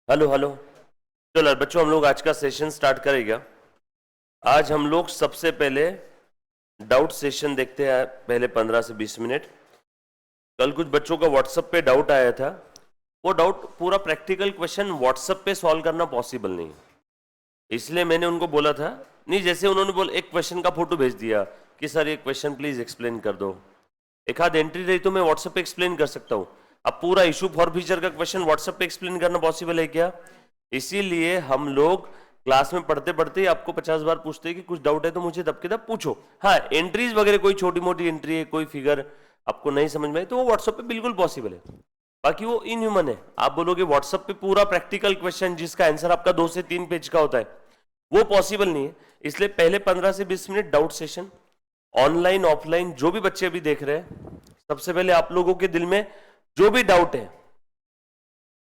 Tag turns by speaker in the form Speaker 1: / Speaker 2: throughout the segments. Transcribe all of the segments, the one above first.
Speaker 1: Hello hello. चलो बच्चों, हम लोग आज का सेशन स्टार्ट करेगा। आज हम लोग सबसे पहले डाउट सेशन देखते हैं, पहले 15 से 20 मिनट। कल कुछ बच्चों का व्हाट्सएप पे डाउट आया था। वो डाउट पूरा प्रैक्टिकल क्वेश्चन व्हाट्सएप पे सॉल्व करना पॉसिबल नहीं, इसलिए मैंने उनको बोला था नहीं। जैसे उन्होंने बोला, एक क्वेश्चन का फोटो भेज दिया कि सर ये क्वेश्चन प्लीज एक्सप्लेन कर दो। एक आध एंट्री रही तो मैं व्हाट्सएप पे एक्सप्लेन कर सकता हूँ। अब पूरा इशू फॉर फीचर का क्वेश्चन व्हाट्सएप पे एक्सप्लेन करना पॉसिबल है क्या? इसीलिए हम लोग क्लास में पढ़ते पढ़ते आपको 50 बार पूछते हैं कि कुछ डाउट है तो मुझे तब के तब पूछो। हाँ, एंट्रीज वगैरह कोई छोटी मोटी एंट्री है, कोई फिगर आपको नहीं समझ में आई तो वो व्हाट्सएप पे बिल्कुल पॉसिबल है। बाकी वो इनह्यूमन है। आप बोलोगे व्हाट्सएप पे पूरा प्रैक्टिकल क्वेश्चन जिसका आंसर आपका 2 से 3 पेज का होता है, वो पॉसिबल नहीं है। इसलिए पहले 15 से 20 minute doubt session, online offline जो भी बच्चे अभी देख रहे हैं, सबसे पहले आप लोगों के दिल में जो भी डाउट है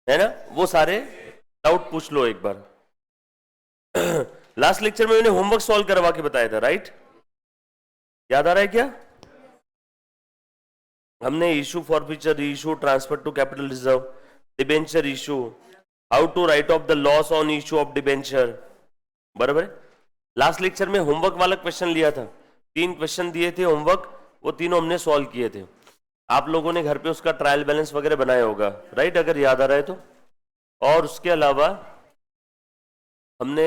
Speaker 1: ना, वो सारे डाउट पूछ लो एक बार। लास्ट लेक्चर में मैंने होमवर्क सॉल्व करवा के बताया था, राइट? याद आ रहा है क्या? हमने issue for feature, issue transfer to capital reserve, debenture issue, how to write off the loss on issue of debenture, बराबर है। लास्ट लेक्चर में होमवर्क वाला क्वेश्चन लिया था, 3 क्वेश्चन दिए थे होमवर्क, वो तीनों हमने सॉल्व किए थे। आप लोगों ने घर पे उसका ट्रायल बैलेंस वगैरह बनाया होगा, राइट, अगर याद आ रहा है तो। और उसके अलावा हमने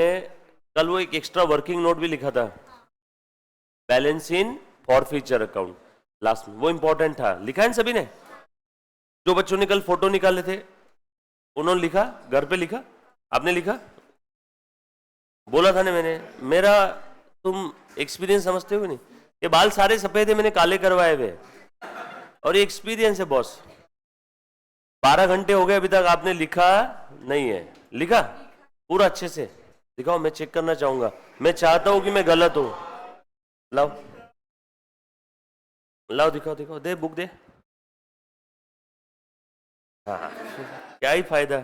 Speaker 1: कल वो एक एक्स्ट्रा वर्किंग नोट भी लिखा था, balance in for future account, last में वो इंपॉर्टेंट था। लिखा है सभी ने? जो बच्चों ने कल फोटो निकाले थे उन्होंने लिखा? घर पे लिखा? आपने लिखा? बोला था ना मैंने, मेरा तुम एक्सपीरियंस समझते हो नहीं? ये बाल सारे सफेद है, मैंने काले करवाए हुए, और ये एक्सपीरियंस है बॉस। 12 घंटे हो गए अभी तक आपने लिखा नहीं है। लिखा पूरा अच्छे से दिखाओ, मैं चेक करना चाहूंगा। मैं चाहता हूं कि मैं गलत हूं। लाओ लाओ, दिखाओ दिखाओ, दे बुक दे। हाँ, क्या ही फायदा।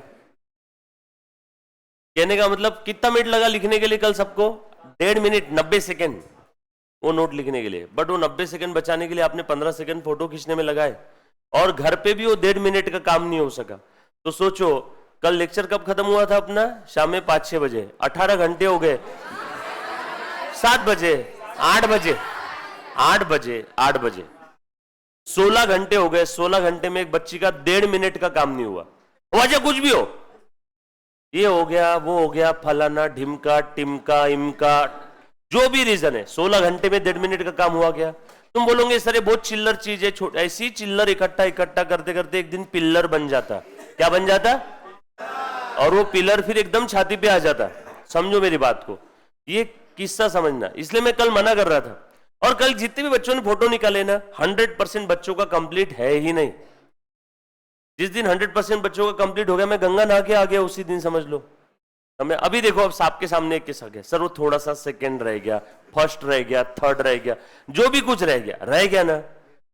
Speaker 1: कहने का मतलब कितना मिनट लगा लिखने के लिए कल सबको? 1.5 मिनट 90 सेकेंड वो नोट लिखने के लिए। बट वो 90 सेकेंड बचाने के लिए आपने 15 सेकेंड फोटो खींचने में लगाए, और घर पे भी वो 1.5 मिनट का काम नहीं हो सका। तो सोचो कल लेक्चर कब खत्म हुआ था अपना? शाम में 5-6 बजे। 18 घंटे हो गए। 7 बजे, 8 बजे, 8 बजे, 8 बजे, 16 घंटे हो गए। 16 घंटे में एक बच्ची का 1.5 मिनट का काम नहीं हुआ। वजह कुछ भी हो, ये हो गया वो हो गया, फलाना ढिमका टिमका इमका, जो भी रीजन है, 16 घंटे में 1.5 मिनट का काम हुआ क्या? तुम बोलोगे सर ये बहुत चिल्लर चीज है। ऐसी चिल्लर इकट्ठा इकट्ठा करते करते एक दिन पिल्लर बन जाता। क्या बन जाता? और वो पिलर फिर एकदम छाती पे आ जाता। समझो मेरी बात को, ये किस्सा समझना। इसलिए मैं कल मना कर रहा था। और कल जितने भी बच्चों ने फोटो निकाले ना, 100% बच्चों का कंप्लीट है ही नहीं। जिस दिन 100% बच्चों का कंप्लीट हो गया, मैं गंगा नहा के आ गया उसी दिन, समझ लो। हमें अभी देखो, अब आपके सामने एक किस्सा गया, सर वो थोड़ा सा सेकंड रह गया, फर्स्ट रह गया, थर्ड रह गया, जो भी कुछ रह गया ना,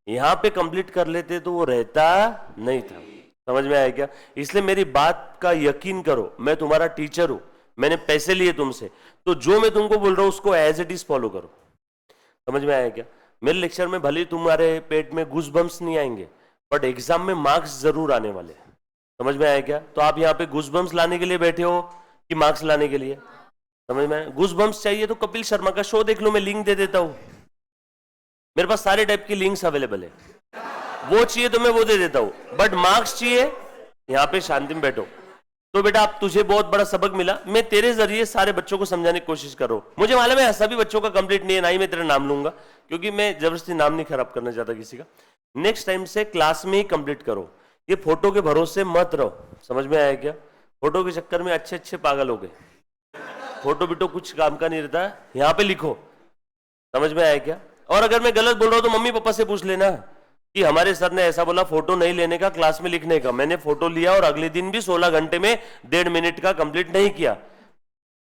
Speaker 1: यहां पे कंप्लीट कर लेते तो वो रहता नहीं था। समझ में आया क्या? इसलिए मेरी बात का यकीन करो, मैं तुम्हारा टीचर हूं, मैंने पैसे लिए तुमसे, तो जो मैं तुमको बोल रहा हूं उसको एज इट इज फॉलो करो। समझ में आया क्या? मेरे लेक्चर में भले तुम्हारे पेट में गूज़बम्प्स नहीं आएंगे, बट एग्जाम में मार्क्स जरूर आने वाले। समझ में आया क्या? तो आप यहाँ पे गूज़बम्प्स लाने के लिए बैठे हो कि मार्क्स लाने के लिए? समझ में आया? गूज़बम्प्स चाहिए तो कपिल शर्मा का शो देख लो, मैं लिंक दे देता हूं। मेरे पास सारे टाइप की लिंक्स अवेलेबल है। वो चाहिए तो मैं वो दे देता हूं, बट मार्क्स चाहिए, यहाँ पे शांति में बैठो। तो बेटा आप, तुझे बहुत बड़ा सबक मिला, मैं तेरे जरिए सारे बच्चों को समझाने की कोशिश कर रहा हूं। मुझे मालूम है सभी बच्चों का कंप्लीट नहीं है, ना ही मैं तेरा नाम लूंगा, क्योंकि मैं जबरदस्ती नाम नहीं खराब करना चाहता किसी का। नेक्स्ट टाइम से क्लास में ही कंप्लीट करो, ये फोटो के भरोसे मत रहो। समझ में आया क्या? फोटो के चक्कर में अच्छे अच्छे पागल हो गए। फोटो बिटो कुछ काम का नहीं रहता, यहाँ पे लिखो। समझ में आया क्या? और अगर मैं गलत बोल रहा हूं तो मम्मी पापा से पूछ लेना कि हमारे सर ने ऐसा बोला फोटो नहीं लेने का, क्लास में लिखने का। मैंने फोटो लिया और अगले दिन भी 16 घंटे में 1.5 मिनट का कंप्लीट नहीं किया।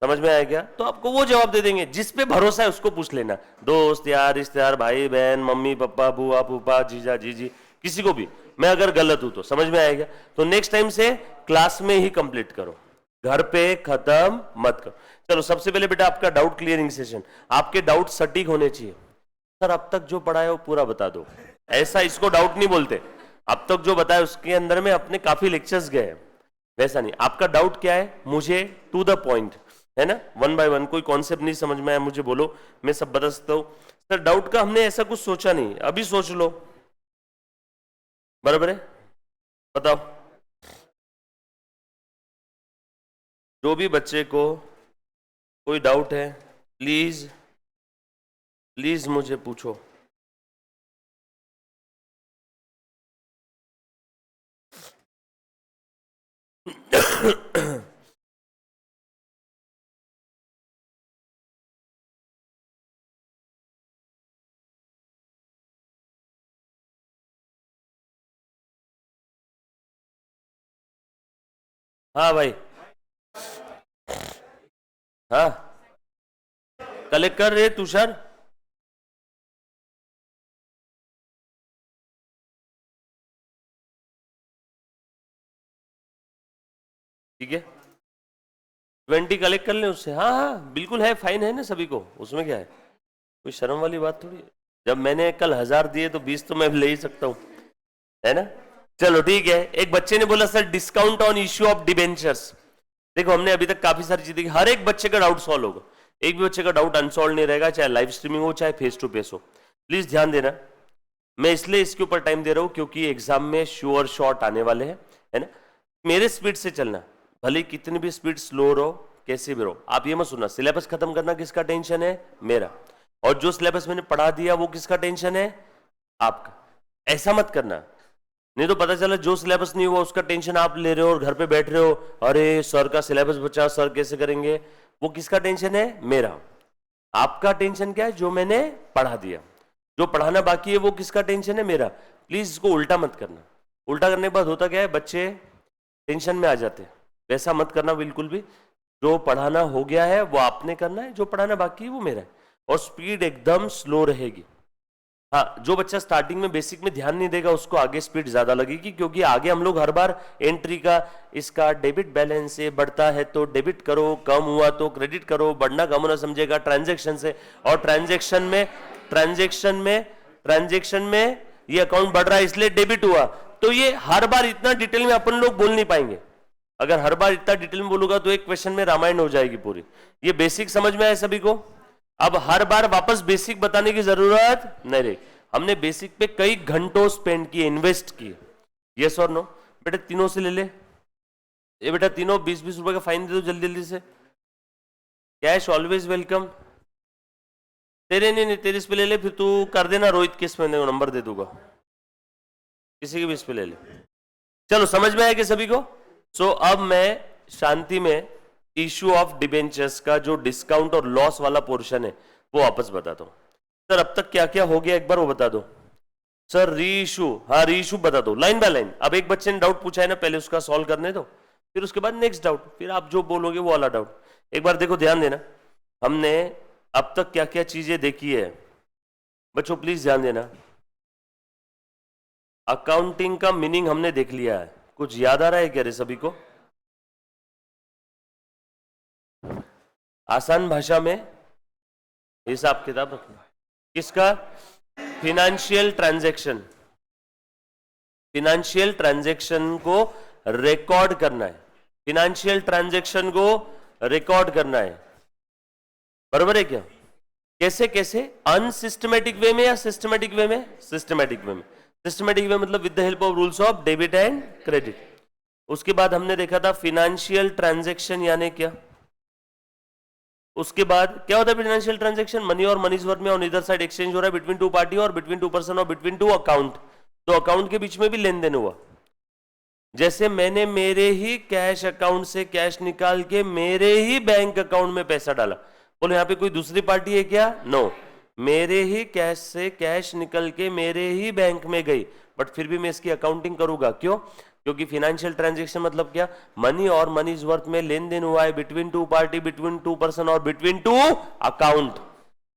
Speaker 1: समझ में आया क्या? तो आपको वो जवाब दे देंगे, जिस पे भरोसा है उसको पूछ लेना। दोस्त यार, रिश्तेदार, भाई बहन, मम्मी पापा, बुआ फूफा, जीजा जीजी, किसी को भी। मैं अगर गलत हूं तो समझ में आएगा। तो नेक्स्ट टाइम से क्लास में ही कंप्लीट करो, घर पे खत्म मत करो। चलो सबसे पहले बेटा आपका डाउट क्लियरिंग सेशन। आपके डाउट सटीक होने चाहिए। सर अब तक जो पढ़ा है वो पूरा बता दो, ऐसा इसको डाउट नहीं बोलते। अब तक जो बताया उसके अंदर में अपने काफी लेक्चर्स गए। वैसा नहीं। आपका डाउट क्या है, मुझे टू द पॉइंट, है ना, वन बाय वन, कोई कॉन्सेप्ट नहीं समझ में आया मुझे बोलो, मैं सब बता सकता हूं। सर डाउट का हमने ऐसा कुछ सोचा नहीं, अभी सोच लो, बराबर है, बताओ। जो भी बच्चे को कोई डाउट है प्लीज प्लीज मुझे पूछो। हाँ भाई, हाँ कलेक्ट कर रहे तुषार। ठीक है, 20 कलेक्ट कर लें उससे, हाँ हाँ बिल्कुल है, फाइन है ना सभी को, उसमें क्या है, कोई शर्म वाली बात थोड़ी है। जब मैंने कल 1000 दिए तो 20 तो मैं ले ही सकता हूँ, है ना। चलो ठीक है। एक बच्चे ने बोला sir discount on issue of debentures. देखो हमने अभी तक काफी सारी चीजें, हर एक बच्चे का डाउट सॉल्व होगा, एक भी बच्चे का डाउट अनसॉल्व नहीं रहेगा, चाहे लाइव स्ट्रीमिंग हो चाहे फेस टू फेस हो। प्लीज ध्यान देना, मैं इसलिए इसके ऊपर टाइम दे रहा हूं क्योंकि एग्जाम में श्योर शॉर्ट आने वाले हैं, है ना। मेरे स्पीड से चलना, भले कितनी भी स्पीड स्लो रहो कैसे भी रहो। आप ये मत सुनना सिलेबस खत्म करना किसका टेंशन है, मेरा, और जो सिलेबस मैंने पढ़ा दिया वो किसका टेंशन है, आपका। ऐसा मत करना, नहीं तो पता चला जो सिलेबस नहीं हुआ उसका टेंशन आप ले रहे हो और घर पे बैठ रहे हो, अरे सर का सिलेबस बचा, सर कैसे करेंगे। वो किसका टेंशन है, मेरा। आपका टेंशन क्या है, जो मैंने पढ़ा दिया, जो पढ़ाना बाकी है वो किसका टेंशन है, मेरा। प्लीज इसको उल्टा मत करना, उल्टा करने के बाद होता क्या है, बच्चे टेंशन में आ जाते हैं, वैसा मत करना बिल्कुल भी। जो पढ़ाना हो गया है वो आपने करना है, जो पढ़ाना बाकी है वो मेरा है, और स्पीड एकदम स्लो रहेगी। हाँ, जो बच्चा स्टार्टिंग में बेसिक में ध्यान नहीं देगा उसको आगे स्पीड ज्यादा लगेगी, क्योंकि आगे हम लोग हर बार एंट्री का, इसका डेबिट बैलेंस से बढ़ता है तो डेबिट करो, कम हुआ तो क्रेडिट करो, बढ़ना कम होना समझेगा ट्रांजैक्शन से, और ट्रांजैक्शन में ये अकाउंट बढ़ रहा है इसलिए डेबिट हुआ। तो ये हर बार इतना डिटेल में अपन लोग बोल नहीं पाएंगे, अगर हर बार इतना डिटेल में बोलूंगा तो एक क्वेश्चन में रामायण हो जाएगी पूरी। ये बेसिक समझ में आया सभी को, अब हर बार वापस बेसिक बताने की जरूरत नहीं रही। हमने बेसिक पे कई घंटों स्पेंड किए, इन्वेस्ट किए, यस और नो। बेटा तीनों से ले ले, ये बेटा तीनों 20-20 रुपए का फाइन दे दो जल्दी जल्दी से, कैश ऑलवेज वेलकम। तेरे नहीं तेरे इस पे ले ले, फिर तू कर देना रोहित किस में नंबर दे दूंगा, किसी के भी इस पे ले ले। चलो समझ में आया कि सभी को। सो अब मैं शांति में इश्यू ऑफ डिबेंचर्स का जो डिस्काउंट और लॉस वाला पोर्शन है वो वापस बताता हूं। सर अब तक क्या क्या हो गया एक बार वो बता दो। सर री इशू, हाँ री इशू बता दो लाइन बाय लाइन। अब एक बच्चे ने डाउट पूछा है ना, पहले उसका सॉल्व करने दो, फिर उसके बाद नेक्स्ट डाउट, फिर आप जो बोलोगे वो वाला डाउट। एक बार देखो ध्यान देना, हमने अब तक क्या क्या चीजें देखी है बच्चों, प्लीज ध्यान देना। अकाउंटिंग का मीनिंग हमने देख लिया है, कुछ याद आ रहा है क्या रे सभी को? आसान भाषा में हिसाब किताब रखना किसका, फिनेंशियल ट्रांजैक्शन, फिनेंशियल ट्रांजैक्शन को रिकॉर्ड करना है, फिनेंशियल ट्रांजैक्शन को रिकॉर्ड करना है, बराबर है क्या? कैसे कैसे, अनसिस्टमेटिक वे में या सिस्टमेटिक वे में? सिस्टमेटिक वे में। सिस्टमेटिक वे मतलब with the help of rules of debit and credit. उसके बाद हमने देखा था फिनेंशियल ट्रांजैक्शन यानी क्या, उसके बाद क्या होता है फाइनेंशियल ट्रांजैक्शन, मनी और मनीज वर्थ में ऑन ईदर साइड एक्सचेंज हो रहा है बिटवीन टू पार्टी और बिटवीन टू पर्सन और बिटवीन टू अकाउंट, तो अकाउंट के बीच में भी लेन देन हुआ। जैसे मैंने मेरे ही कैश अकाउंट से कैश निकाल के मेरे ही बैंक अकाउंट में पैसा डाला, बोले यहाँ पे कोई दूसरी पार्टी है क्या? नो, मेरे ही कैश से कैश निकल के मेरे ही बैंक में गई, बट फिर भी मैं इसकी अकाउंटिंग करूंगा, क्यों? क्योंकि फाइनेंशियल ट्रांजैक्शन मतलब क्या, मनी और मनीज वर्थ में लेन देन हुआ है between two party, between two person और बिटवीन टू अकाउंट।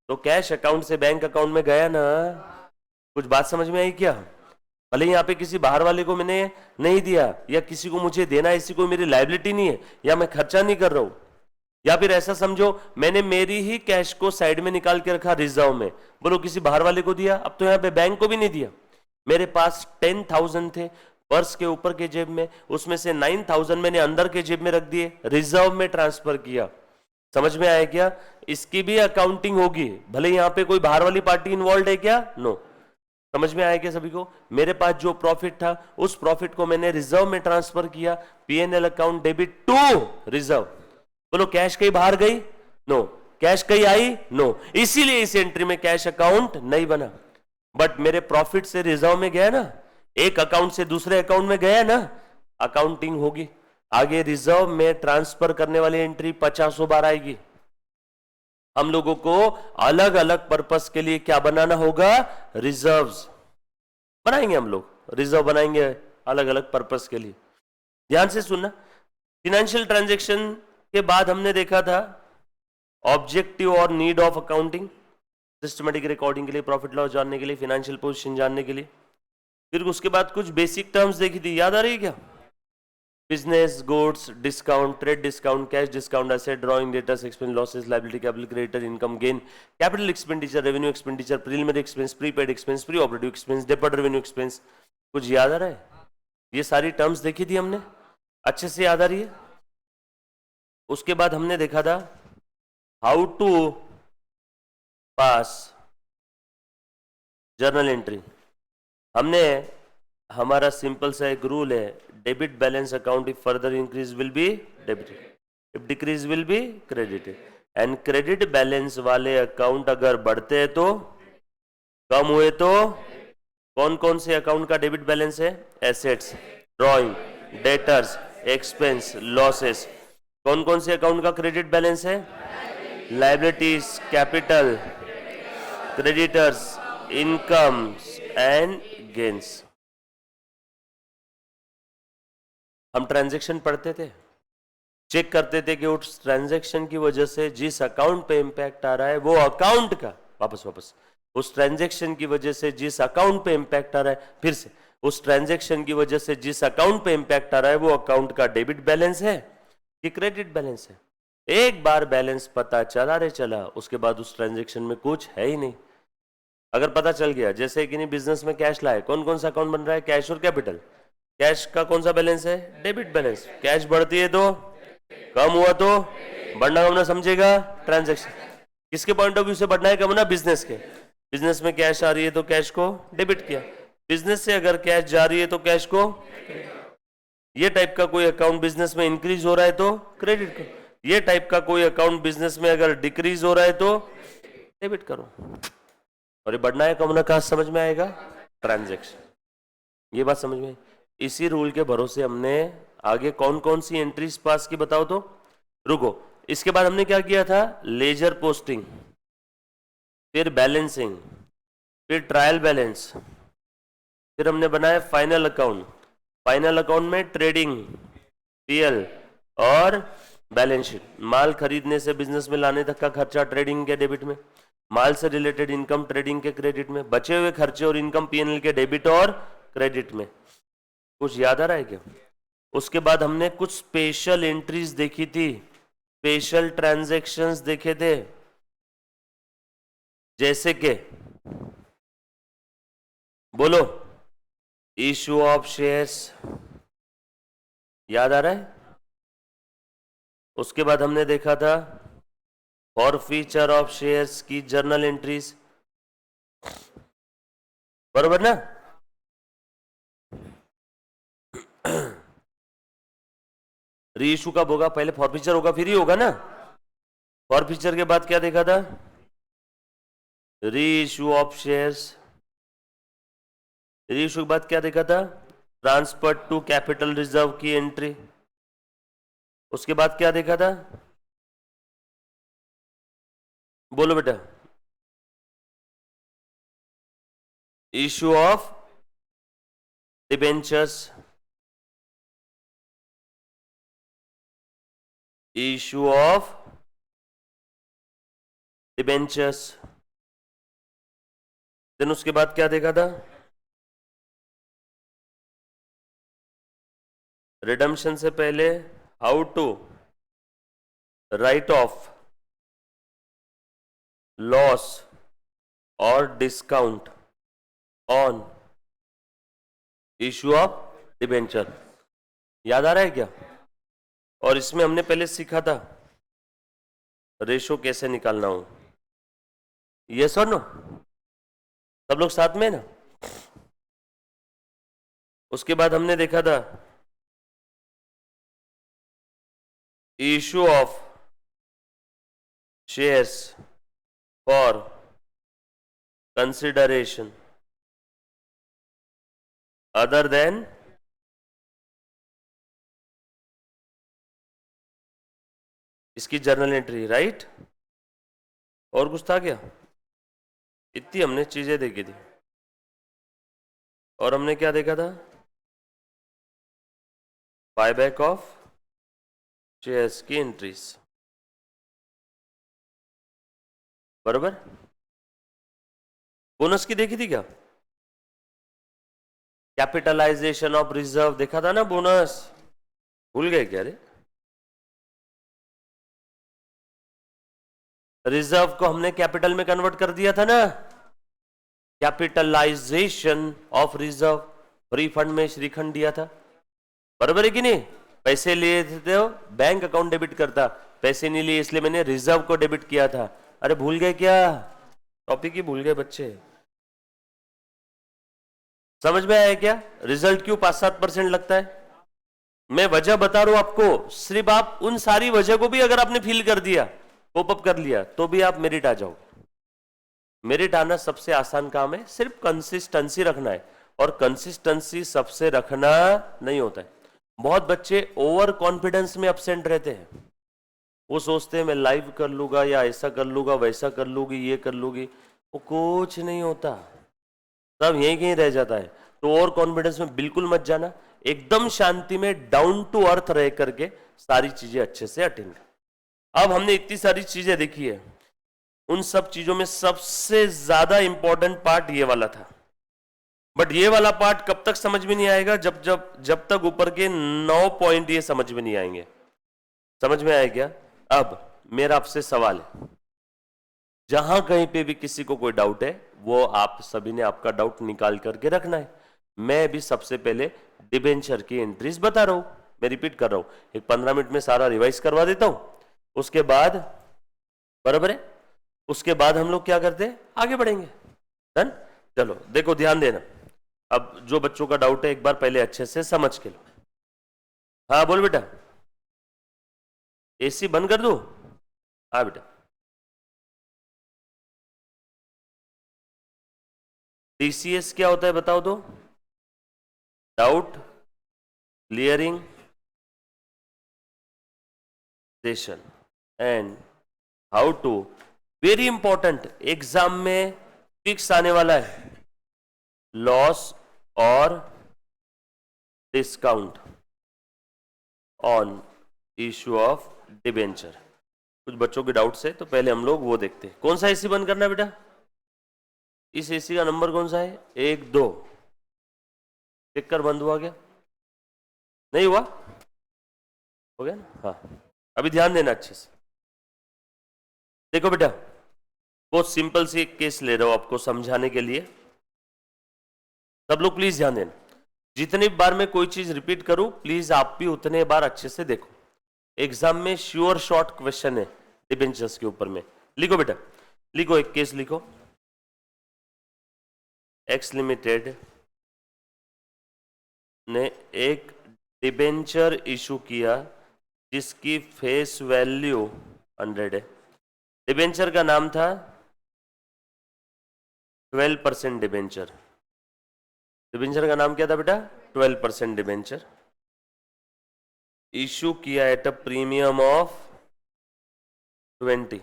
Speaker 1: तो कैश अकाउंट से बैंक अकाउंट में गया ना, कुछ बात समझ में आई क्या? भले यहाँ पे किसी बाहर वाले को मैंने नहीं दिया या किसी को मुझे देना है, इसी को मेरी लायबिलिटी नहीं है या मैं खर्चा नहीं कर रहा हूं, या फिर ऐसा समझो मैंने मेरी ही कैश को साइड में निकाल के रखा रिजर्व में, बोलो किसी बाहर वाले को दिया, अब तो यहाँ पे बैंक को भी नहीं दिया। मेरे पास 10,000 थे, पर्स के ऊपर के जेब में, उसमें से 9,000 मैंने अंदर के जेब में रख दिए, रिजर्व में ट्रांसफर किया। समझ में आया क्या? इसकी भी अकाउंटिंग होगी, भले यहां पे कोई बाहर वाली पार्टी इन्वॉल्व है क्या? नो। समझ में आया क्या सभी को? मेरे पास जो प्रॉफिट था उस प्रॉफिट को मैंने रिजर्व में ट्रांसफर किया, PNL account debit to reserve. बोलो कैश कहीं बाहर गई? नो। कैश कहीं आई? नो। इसीलिए इस एंट्री में कैश अकाउंट नहीं बना, बट मेरे प्रॉफिट से रिजर्व में गया ना, एक अकाउंट से दूसरे अकाउंट में गया ना, अकाउंटिंग होगी। आगे रिजर्व में ट्रांसफर करने वाली एंट्री 50 बार आएगी। हम लोगों को अलग अलग पर्पस के लिए क्या बनाना होगा? रिजर्व्स बनाएंगे हम लोग, रिजर्व बनाएंगे अलग अलग पर्पस के लिए। ध्यान से सुनना। फिनेंशियल ट्रांजैक्शन के बाद हमने देखा था ऑब्जेक्टिव और need of accounting, systematic recording के लिए, प्रॉफिट लॉस जानने के लिए, फाइनेंशियल पोजीशन जानने के लिए। फिर उसके बाद कुछ बेसिक टर्म्स देखी थी, याद आ रही है क्या? Business, goods, discount, trade discount, cash discount, asset, drawing, debtors, expense, losses, liability, capital creditor, income gain, capital expenditure, revenue expenditure, preliminary expense, prepaid expense, pre operative expense, deferred revenue expense. कुछ याद आ रहा है? ये सारी terms देखी थी हमने, अच्छे से याद आ रही है? उसके बाद हमने देखा था how to pass journal entry. हमने, हमारा सिंपल सा एक रूल है, debit balance account if further increase will be debited, if decrease will be credited, and credit balance वाले अकाउंट अगर बढ़ते हैं तो, कम हुए तो, कौन कौन से अकाउंट का डेबिट बैलेंस है? Assets, drawing, debtors, expense, losses. कौन कौन से अकाउंट का क्रेडिट बैलेंस है? Liabilities, capital, creditors, incomes and gains. हम ट्रांजैक्शन पढ़ते थे, चेक करते थे कि उस ट्रांजैक्शन की वजह से जिस अकाउंट पे इंपैक्ट आ रहा है वो अकाउंट का, वापस उस ट्रांजैक्शन की वजह से जिस अकाउंट पे इंपैक्ट आ रहा है, फिर से उस ट्रांजैक्शन की वजह से जिस अकाउंट पे इंपैक्ट आ रहा है वो अकाउंट का डेबिट बैलेंस है कि क्रेडिट बैलेंस है। एक बार बैलेंस पता चला रे चला, उसके बाद उस ट्रांजैक्शन में कुछ है ही नहीं। अगर पता चल गया, जैसे कि नहीं बिजनेस में कैश लाए, कौन कौन सा अकाउंट बन रहा है? कैश और कैपिटल। कैश का कौन सा बैलेंस है? Debit balance. कैश बढ़ती है तो, कम हुआ तो, बढ़ना कम ना समझेगा ट्रांजैक्शन। किसके पॉइंट ऑफ व्यू से बढ़ना है कम ना? बिजनेस के। बिजनेस में कैश आ रही है तो कैश को डेबिट किया, बिजनेस से अगर कैश जा रही है तो कैश को, ये टाइप का कोई अकाउंट बिजनेस में इंक्रीज हो रहा है तो क्रेडिट करो, ये टाइप का कोई अकाउंट बिजनेस में अगर डिक्रीज हो रहा है तो डेबिट करो। और ये बढ़ना है कम ना, कहां समझ में आएगा? ट्रांजैक्शन। ये बात समझ में आई? इसी रूल के भरोसे हमने आगे कौन कौन सी एंट्रीज पास की बताओ तो। रुको, इसके बाद हमने क्या किया था? लेजर पोस्टिंग, फिर बैलेंसिंग, फिर ट्रायल बैलेंस, फिर हमने बनाया फाइनल अकाउंट। फाइनल अकाउंट में ट्रेडिंग, पीएल और बैलेंस शीट। माल खरीदने से बिजनेस में लाने तक का खर्चा ट्रेडिंग के डेबिट में, माल से रिलेटेड इनकम ट्रेडिंग के क्रेडिट में, बचे हुए खर्चे और इनकम पीएनएल के डेबिट और क्रेडिट में। कुछ याद आ रहा है क्या? उसके बाद हमने कुछ स्पेशल एंट्रीज देखी थी, स्पेशल ट्रांजैक्शंस देखे थे, जैसे कि बोलो, इशू ऑफ शेयर्स, याद आ रहा है? उसके बाद हमने देखा था फॉरफीचर ऑफ शेयर्स की जर्नल एंट्रीज, बरोबर ना? री इशू कब होगा? पहले फॉरफीचर होगा फिर ही होगा ना। फॉरफीचर के बाद क्या देखा था? Re issue of shares. Re issue के बाद क्या देखा था? ट्रांसफर टू कैपिटल रिजर्व की एंट्री। उसके बाद क्या देखा था? बोलो बेटा। Issue of debentures, issue of debentures. Then उसके बाद क्या देखा था? रिडम्पशन से पहले how to write off loss और discount on issue of debenture, याद आ रहा है क्या? और इसमें हमने पहले सीखा था रेशो कैसे निकालना हो। यस और नो? सब लोग साथ में ना? उसके बाद हमने देखा था issue of shares for consideration other than इसकी जर्नल एंट्री, राइट? और कुछ था क्या? इतनी हमने चीजें देखी थी। और हमने क्या देखा था? बायबैक ऑफ शेयर्स की एंट्रीज, बराबर। बोनस की देखी थी क्या? कैपिटलाइजेशन ऑफ रिजर्व देखा था ना? बोनस भूल गए क्या? रे, रिजर्व को हमने कैपिटल में कन्वर्ट कर दिया था ना? कैपिटलाइजेशन ऑफ रिजर्व रिफंड में श्रीखंड दिया था, बराबर है कि नहीं? पैसे लिए थे तो बैंक अकाउंट डेबिट करता, पैसे नहीं लिए इसलिए मैंने रिजर्व को डेबिट किया था। अरे भूल गए क्या? टॉपिक ही भूल गए बच्चे। समझ में आया क्या? रिजल्ट क्यों 5-7% लगता है? मैं वजह बता रहा हूं आपको, सिर्फ आप उन सारी वजह को भी अगर आपने फील कर दिया, पॉप अप कर लिया, तो भी आप मेरिट आ जाओगे। मेरिट आना सबसे आसान काम है, सिर्फ कंसिस्टेंसी रखना है, और कंसिस्टेंसी सबसे रखना नहीं होता है। बहुत बच्चे ओवर कॉन्फिडेंस में अपसेंट रहते हैं। वो सोचते हैं मैं लाइव कर लूंगा, या ऐसा कर लूंगा, वैसा कर लूंगी, ये कर लूंगी, वो कुछ नहीं होता, सब यहीं कहीं रह जाता है। तो ओवर कॉन्फिडेंस में बिल्कुल मत जाना, एकदम शांति में डाउन टू अर्थ रह करके सारी चीजें अच्छे से अटेंड कर। अब हमने इतनी सारी चीजें देखी है, उन सब चीजों में सबसे ज्यादा इंपॉर्टेंट पार्ट ये वाला था। बट ये वाला पार्ट कब तक समझ में नहीं आएगा? जब तक ऊपर के 9 पॉइंट ये समझ में नहीं आएंगे। समझ में आया क्या? अब मेरा आपसे सवाल है, जहां कहीं पे भी किसी को कोई डाउट है, वो आप सभी ने आपका डाउट निकाल करके रखना है। मैं भी सबसे पहले डिबेंचर की एंट्रीज बता रहा हूं, मैं रिपीट कर रहा हूं, एक 15 मिनट में सारा रिवाइज करवा देता हूं। उसके बाद, बराबर है, उसके बाद हम लोग क्या करते हैं, आगे बढ़ेंगे। डन? चलो देखो, ध्यान देना। अब जो बच्चों का डाउट है एक बार पहले अच्छे से समझ के लो। हाँ बोल बेटा। एसी बंद कर दो? हाँ बेटा। टीसीएस क्या होता है बताओ तो? Doubt clearing session and how to, very important, exam में फिक्स आने वाला है, लॉस और discount on issue of debenture. कुछ बच्चों के डाउट्स है, तो पहले हम लोग वो देखते हैं। कौन सा एसी बंद करना है बेटा? इस एसी का नंबर कौन सा है? 1 2। चेक कर, बंद हुआ क्या? नहीं हुआ? हो गया ना? हाँ। अभी ध्यान देना अच्छे से। देखो बेटा, बहुत सिंपल सी एक केस ले रहा हूं आपको समझाने के लिए। सब लोग प्लीज ध्यान देना, जितनी बार मैं कोई चीज रिपीट करूं प्लीज आप भी उतने बार अच्छे से देखो। एग्जाम में श्योर शॉर्ट क्वेश्चन है डिबेंचर्स के ऊपर में। लिखो बेटा, लिखो, एक केस लिखो। एक्स लिमिटेड ने एक डिबेंचर इशू किया जिसकी फेस वैल्यू 100 है। डिबेंचर का नाम था 12% डिबेंचर। डिबेंचर का नाम क्या था बेटा? 12% डिबेंचर। इशू किया at a premium of 20।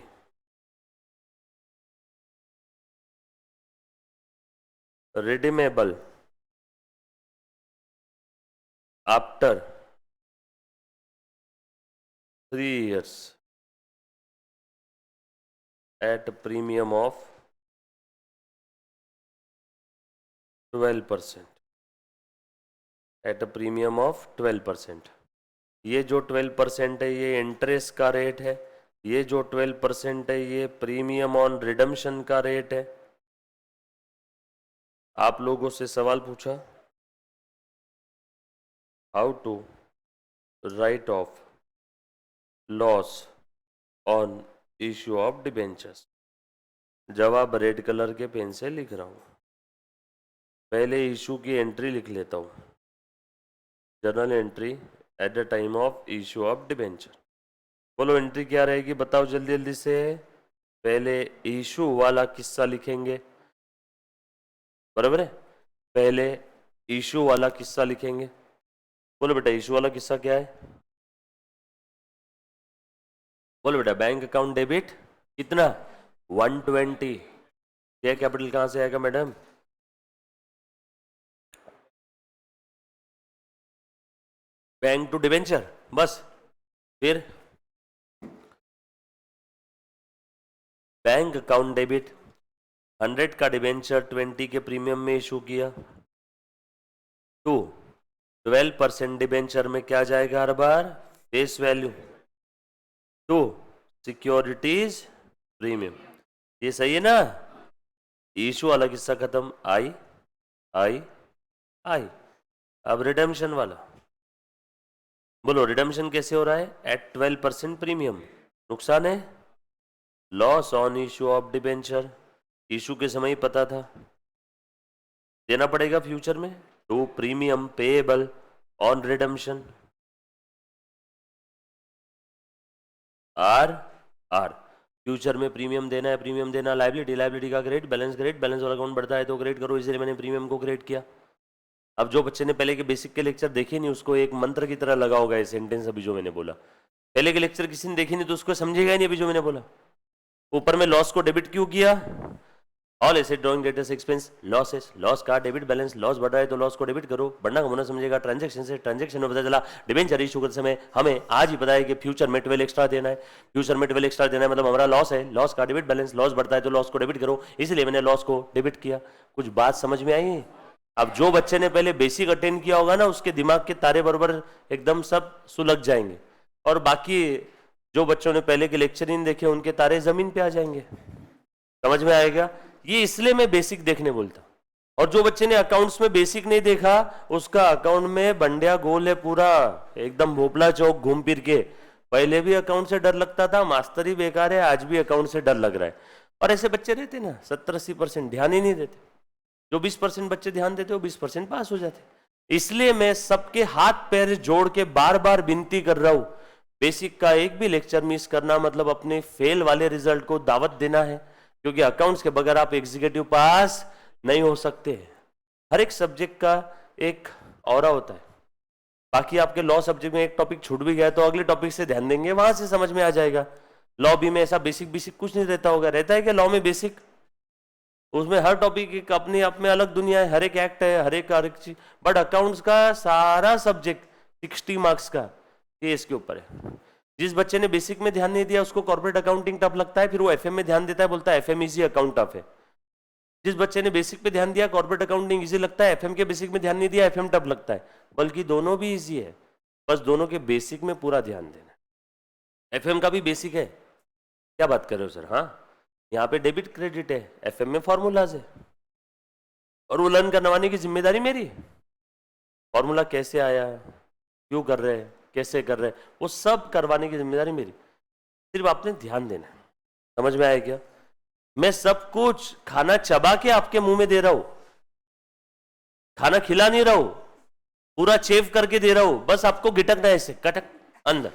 Speaker 1: Redeemable after 3 years at a premium of 12%, at a premium of 12%। ये जो 12% है ये इंटरेस्ट का रेट है, ये जो 12% है ये प्रीमियम ऑन रिडम्पशन का रेट है। आप लोगों से सवाल पूछा, how to write off loss on issue of debentures. जब आप रेड कलर के पेन से लिख रहा हूं, पहले इशू की एंट्री लिख लेता हूं, journal entry at the time of issue of debenture. बोलो एंट्री क्या रहेगी, बताओ जल्दी जल्दी से। पहले इशू वाला किस्सा लिखेंगे, बराबर है, पहले इशू वाला किस्सा लिखेंगे। बोलो बेटा इशू वाला किस्सा क्या है, बोलो बेटा बैंक अकाउंट डेबिट कितना 120। शेयर कैपिटल कहां से आएगा मैडम, बैंक टू डिबेंचर, बस। फिर बैंक अकाउंट डेबिट 100 का डिबेंचर 20 के प्रीमियम में इशू किया। 2 12% डिबेंचर में क्या जाएगा हर बार, फेस वैल्यू। 2 securities premium. ये सही है ना, इशू वाला किस्सा खत्म, आई आई आई। अब रिडेम्पशन वाला, बोलो रिडेम्पशन कैसे हो रहा है, एट 12% प्रीमियम। नुकसान है, loss on issue of debenture. Issue के समय ही पता था देना पड़ेगा फ्यूचर में, to premium payable on redemption. आर आर फ्यूचर में प्रीमियम देना है, प्रीमियम देना, लाइबिलिटी, लाइबिलिटी का क्रेडिट, बैलेंस क्रेडिट, बैलेंस वाला अकाउंट बढ़ता है तो क्रेडिट करो, इसलिए मैंने प्रीमियम को क्रेडिट किया। अब जो बच्चे ने पहले के बेसिक के लेक्चर देखे नहीं, उसको एक मंत्र की तरह लगा होगा ये सेंटेंस अभी जो मैंने बोला। पहले के लेक्चर किसी ने देखे नहीं तो उसको समझेगा ही नहीं अभी जो मैंने बोला। ऊपर में लॉस को डेबिट क्यों किया, all asset drawing latest expense losses, loss का डेबिट बैलेंस, लॉस बढ़ रहा है तो लॉस को डेबिट करो, बढ़ना कम होना समझेगा ट्रांजैक्शन से। ट्रांजैक्शन में पता चला डिबेंचर इशू करते समय हमें आज ही पता है कि फ्यूचर में 12 एक्स्ट्रा देना है, फ्यूचर में 12 एक्स्ट्रा देना है मतलब हमारा लॉस है, लॉस का डेबिट बैलेंस, लॉस बढ़ता है तो लॉस को डेबिट करो, इसलिए मैंने लॉस को डेबिट किया। कुछ बात समझ में आई। अब जो बच्चे ने पहले बेसिक अटेंड किया होगा ना, उसके दिमाग के तारे बराबर एकदम सब सुलग जाएंगे, और बाकी जो बच्चों ने पहले के लेक्चर ही नहीं देखे उनके तारे जमीन पे आ जाएंगे। समझ में आएगा, ये इसलिए मैं बेसिक देखने बोलता। और जो बच्चे ने अकाउंट्स में बेसिक नहीं देखा उसका अकाउंट में बंडिया गोल है पूरा, एकदम भोपला चौक घूम फिर के। पहले भी अकाउंट से डर लगता था, मास्टर ही बेकार है, आज भी अकाउंट से डर लग रहा है। और ऐसे बच्चे रहते ना 70-80% ध्यान ही नहीं देते, जो 20% बच्चे ध्यान देते वो 20% पास हो जाते। इसलिए मैं सबके हाथ पैर जोड़ के बार बार विनती कर रहा हूं, बेसिक का एक भी लेक्चर मिस करना मतलब अपने फेल वाले रिजल्ट को दावत देना है, क्योंकि अकाउंट्स के बगैर आप एग्जीक्यूटिव पास नहीं हो सकते। हर एक सब्जेक्ट का एक ऑरा होता है। बाकी आपके लॉ सब्जेक्ट में एक टॉपिक छूट भी गया तो अगले टॉपिक से ध्यान देंगे, वहां से समझ में आ जाएगा। लॉ भी में ऐसा बेसिक बेसिक कुछ नहीं रहता होगा, रहता है कि लॉ में बेसिक, उसमें हर टॉपिक एक अपने आप में अलग दुनिया है, हर एक एक्ट है, हर एक चीज। बट अकाउंट्स का सारा सब्जेक्ट 60 मार्क्स का ये इसके ऊपर है। जिस बच्चे ने बेसिक में ध्यान नहीं दिया उसको कॉर्पोरेट अकाउंटिंग टफ लगता है, फिर वो एफएम में ध्यान देता है, बोलता है एफएम इजी अकाउंट टफ है। जिस बच्चे ने बेसिक पे ध्यान दिया कॉर्पोरेट अकाउंटिंग इजी लगता है, एफएम के बेसिक में ध्यान नहीं दिया एफएम टफ लगता है। बल्कि दोनों भी इजी है, बस दोनों के बेसिक में पूरा ध्यान देना। एफएम का भी बेसिक है, क्या बात कर रहे हो सर, हाँ यहाँ पे डेबिट क्रेडिट है, एफएम में फॉर्मूलाज है, और वो लर्न करवाने की जिम्मेदारी मेरी। फॉर्मूला कैसे आया, क्यों कर रहे हैं, कैसे कर रहे हैं, वो सब करवाने की जिम्मेदारी मेरी, सिर्फ आपने ध्यान देना है। समझ में आया क्या, मैं सब कुछ खाना चबा के आपके मुंह में दे रहा हूं, खाना खिला नहीं रहा हूं, पूरा चेव करके दे रहा हूं, बस आपको गिटकना है ऐसे कटक अंदर।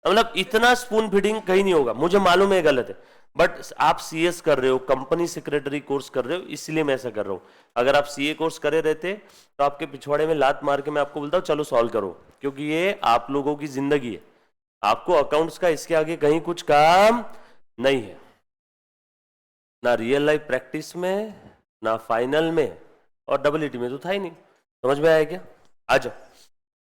Speaker 1: मतलब इतना स्पून फीडिंग कहीं नहीं होगा, मुझे मालूम है गलत है, बट आप सीएस कर रहे हो, कंपनी सेक्रेटरी कोर्स कर रहे हो, इसलिए मैं ऐसा कर रहा हूं। अगर आप सीए कोर्स करे रहते तो आपके पिछवाड़े में लात मार के मैं आपको बोलता हूं चलो सॉल्व करो, क्योंकि ये आप लोगों की जिंदगी है। आपको अकाउंट्स का इसके आगे कहीं कुछ काम नहीं है, ना रियल लाइफ प्रैक्टिस में, ना फाइनल में, और डबलिटी में तो था ही नहीं। समझ में आया क्या, आ जाओ।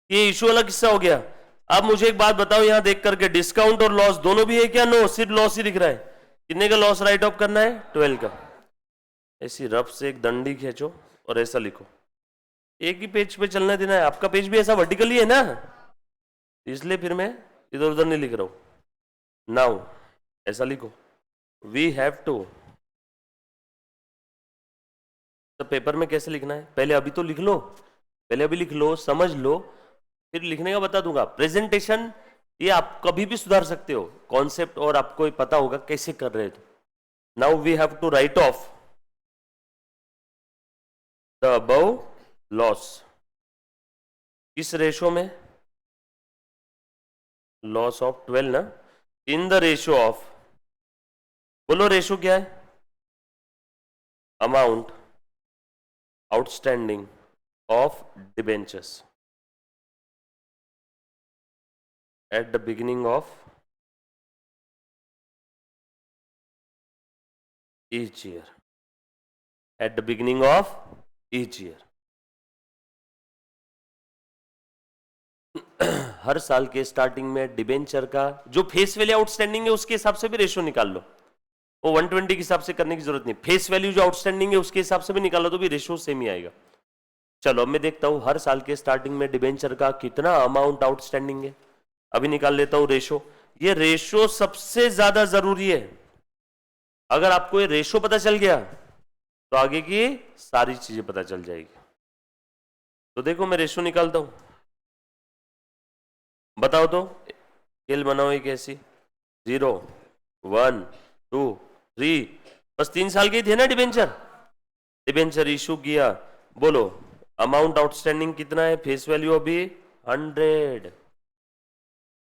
Speaker 1: ये इशू वाला किस्सा हो गया। अब मुझे एक बात बताओ, यहां देख करके डिस्काउंट और लॉस दोनों भी है क्या, नो सिर्फ लॉस ही दिख रहा है। कितने का लॉस राइट ऑफ करना है, 12 का। ऐसी रफ से एक दंडी खींचो और ऐसा लिखो, एक ही पेज पे चलना देना है। आपका पेज भी ऐसा वर्टिकली है ना, इसलिए फिर मैं इधर उधर नहीं लिख रहा हूं। नाउ ऐसा लिखो, वी हैव टू। तो पेपर में कैसे लिखना है, पहले अभी तो लिख लो, पहले अभी लिख लो, समझ लो फिर लिखने का बता दूंगा। प्रेजेंटेशन ये आप कभी भी सुधार सकते हो कॉन्सेप्ट, और आपको पता होगा कैसे कर रहे थे। Now we have to write off the above loss. किस रेशो में? लॉस ऑफ 12 ना, इन द रेशियो ऑफ, बोलो रेशो क्या है? Amount outstanding of debentures at the beginning of each year, at the beginning of each year. हर साल के starting में डिबेंचर का जो फेस वैल्यू आउटस्टैंडिंग है उसके हिसाब से भी रेशो निकाल लो। वो 120 के हिसाब से करने की जरूरत नहीं, फेस वैल्यू जो आउटस्टैंडिंग है उसके हिसाब से भी निकालो तो भी रेशो सेम ही आएगा। चलो अब मैं देखता हूं हर साल के स्टार्टिंग में डिबेंचर का कितना अमाउंट आउटस्टैंडिंग है। अभी निकाल लेता हूं रेशो। ये रेशो सबसे ज्यादा जरूरी है। अगर आपको ये रेशो पता चल गया तो आगे की सारी चीजें पता चल जाएगी। तो देखो मैं रेशो निकालता हूं, बताओ तो स्केल बनाओ एक ऐसी 0 1 2 3, बस 3 साल के ही थे ना डिबेंचर। डिबेंचर इशू किया, बोलो अमाउंट आउटस्टैंडिंग कितना है? फेस वैल्यू अभी 100।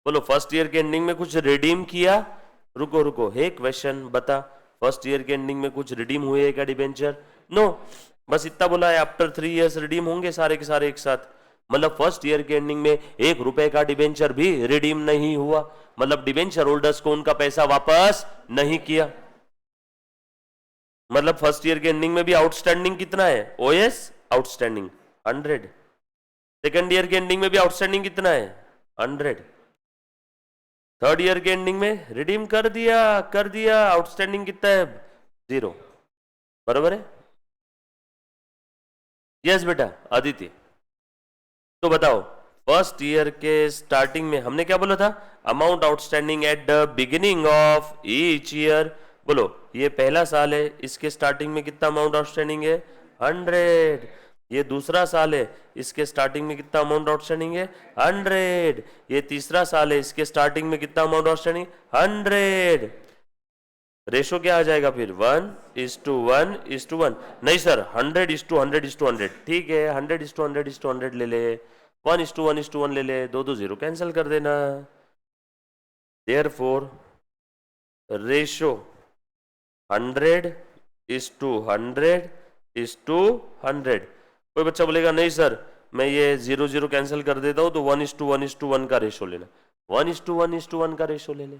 Speaker 1: बोलो फर्स्ट ईयर के एंडिंग में कुछ रिडीम किया? रुको रुको, हे क्वेश्चन बता, फर्स्ट ईयर के एंडिंग में कुछ रिडीम हुए क्या डिबेंचर? नो, बस इतना बोला है आफ्टर 3 इयर्स रिडीम होंगे सारे के सारे एक साथ। मतलब फर्स्ट ईयर के एंडिंग में 1 रुपए का डिबेंचर भी रिडीम नहीं हुआ, मतलब डिबेंचर होल्डर्स को उनका पैसा वापस नहीं किया। मतलब फर्स्ट ईयर के एंडिंग में भी आउटस्टैंडिंग कितना है? OS outstanding 100। सेकंड ईयर के एंडिंग में भी आउटस्टैंडिंग कितना है? 100। थर्ड ईयर के एंडिंग में रिडीम कर दिया आउटस्टैंडिंग कितना है? 0। बराबर है? यस बेटा आदित्य। तो बताओ फर्स्ट ईयर के स्टार्टिंग में हमने क्या बोला था? Amount outstanding at the beginning of each year. बोलो ये पहला साल है, इसके स्टार्टिंग में कितना अमाउंट आउटस्टैंडिंग है? 100। ये दूसरा साल है, इसके स्टार्टिंग में कितना अमाउंट आउटस्टैंडिंग है? 100। ये तीसरा साल है, इसके स्टार्टिंग में कितना अमाउंट आउटस्टैंडिंग? 100। रेशो क्या आ जाएगा फिर? 1:1:1। नहीं सर 100:100:100, ठीक है 100:100:100 ले ले, 1:1:1 ले ले, 2 0 कैंसिल कर देना। Therefore ratio 100:100:100। कोई बच्चा बोलेगा नहीं सर मैं ये 0 0 कैंसिल कर देता हूं तो 1:1:1 का रेशो लेना, 1:1:1 का रेशो ले ले,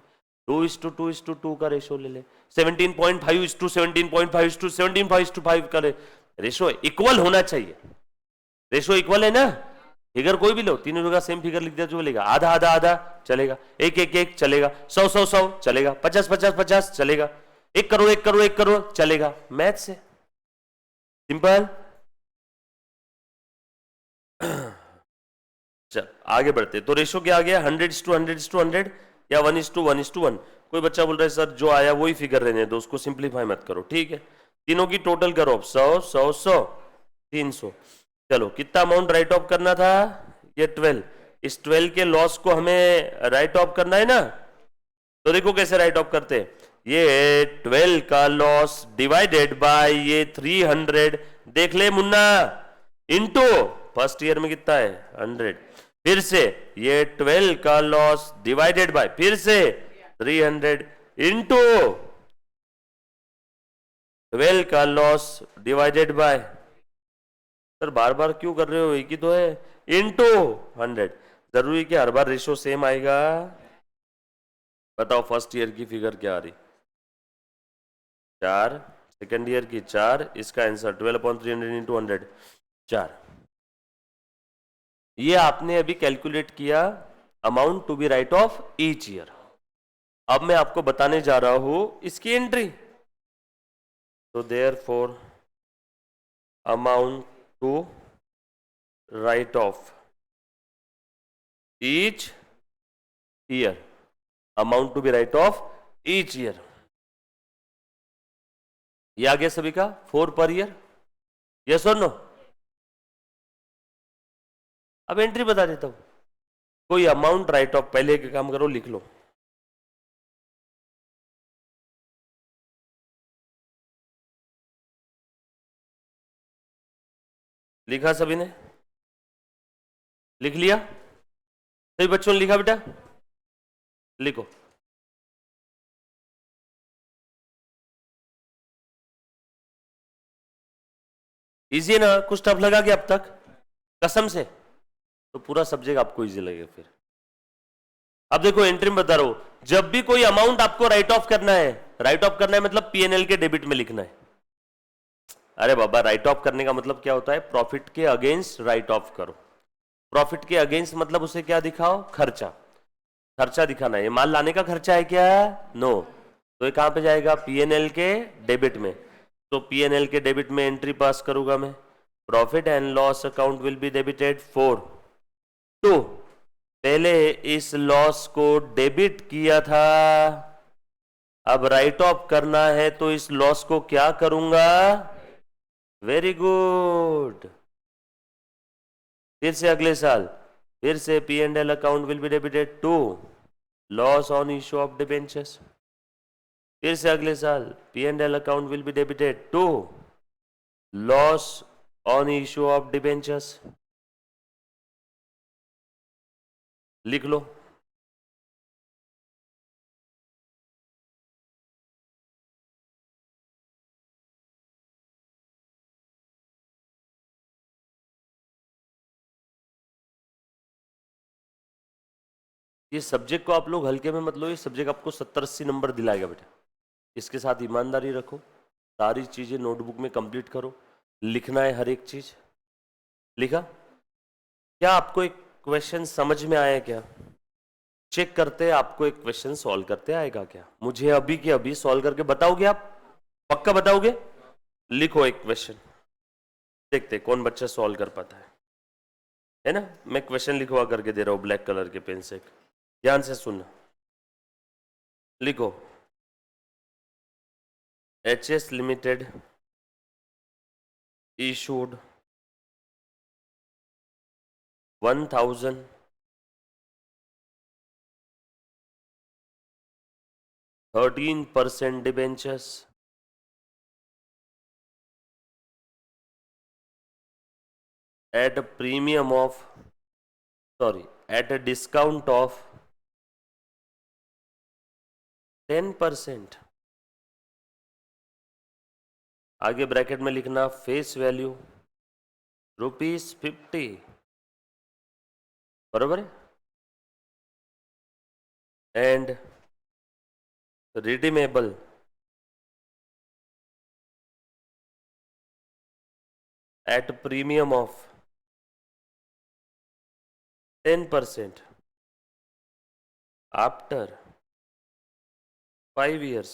Speaker 1: 2:2:2 का रेशो ले ले, 17.5:17.5:17.5 का रेशो इक्वल होना चाहिए। रेशो इक्वल है ना? फिगर कोई भी लो, तीनों जगह सेम फिगर लिख दिया जो बोलेगा, आधा आधा आधा चलेगा, 1:1:1 चलेगा, 100:100:100 चलेगा, 50:50:50 चलेगा, 1 करोड़ 1 करोड़ 1 करोड़ चलेगा। मैथ से सिंपल। चल आगे बढ़ते। तो रेशो क्या आ गया? 100:100:100 या 1:1:1। कोई बच्चा बोल रहा है सर जो आया वही फिगर रहने दो, उसको सिंप्लीफाई मत करो, ठीक है। तीनों की टोटल करो, 100 300। चलो कितना अमाउंट राइट ऑफ करना था? ये 12। इस 12 के लॉस को हमें राइट ऑफ करना है ना, तो देखो कैसे राइट ऑफ करते हैं। ये 12 का लॉस डिवाइडेड बाय ये 300, देख ले मुन्ना, इनटू फर्स्ट ईयर में कितना है? 100। फिर से ये 12 का लॉस डिवाइडेड बाय फिर से 300 इनटू 12 का लॉस डिवाइडेड बाय, सर बार बार क्यों कर रहे हो, एक ही तो है, इनटू 100। जरूरी कि हर बार रेशो सेम आएगा? बताओ फर्स्ट ईयर की फिगर क्या आ रही? 4, सेकेंड ईयर की 4, इसका आंसर 12/300 इंटू 100 4। ये आपने अभी कैलकुलेट किया amount to be write off each year. अब मैं आपको बताने जा रहा हूं इसकी एंट्री। तो therefore amount to write off each year, amount to be write off each year, ये आ गया सभी का 4 पर ईयर। यस और नो? अब एंट्री बता देता हूं। कोई अमाउंट राइट ऑफ, पहले एक काम करो लिख लो, लिखा सभी ने? लिख लिया सभी बच्चों ने? लिखा बेटा? लिखो। इजी है ना? कुछ टफ लगा क्या अब तक? कसम से? तो पूरा सब्जेक्ट आपको इजी लगेगा फिर। अब देखो एंट्री में बता रहा हूं, जब भी कोई अमाउंट आपको राइट ऑफ करना है, राइट ऑफ करना है मतलब पीएनएल के डेबिट में लिखना है। अरे बाबा, राइट ऑफ करने का मतलब क्या होता है? प्रॉफिट के अगेंस्ट राइट ऑफ करो। प्रॉफिट के अगेंस्ट मतलब उसे क्या दिखाओ? खर्चा। खर्चा दिखाना है। ये माल लाने का खर्चा है क्या? नो। तो ये कहां पे जाएगा? पीएनएल के डेबिट में। तो पीएनएल के डेबिट में एंट्री पास करूंगा मैं, profit and loss account will be debited for. तो पहले इस लॉस को डेबिट किया था, अब राइट ऑफ करना है तो इस लॉस को क्या करूंगा? Very good. फिर से अगले साल फिर से P and L account will be debited to loss on issue of debentures. फिर से अगले साल P and L account will be debited to loss on issue of debentures. लिख लो। ये सब्जेक्ट को आप लोग हल्के में मत लो, ये सब्जेक्ट आपको 70-80 नंबर दिलाएगा बेटा। इसके साथ ईमानदारी रखो, सारी चीजें नोटबुक में कंप्लीट करो, लिखना है हर एक चीज। लिखा? क्या आपको एक क्वेश्चन समझ में आया क्या? चेक करते आपको एक क्वेश्चन सॉल्व करते आएगा क्या? मुझे अभी के अभी सॉल्व करके बताओगे आप? पक्का बताओगे? लिखो एक क्वेश्चन, देखते कौन बच्चा सॉल्व कर पाता है ना? मैं क्वेश्चन लिखवा करके दे रहा हूं ब्लैक कलर के पेन से। ध्यान से सुनना। लिखो, HS limited issued 1000 13% debentures at a premium of, sorry, at a discount of 10%। आगे ब्रैकेट में लिखना फेस वैल्यू ₹50, बरोबर है? And redeemable at premium of 10% after 5 years।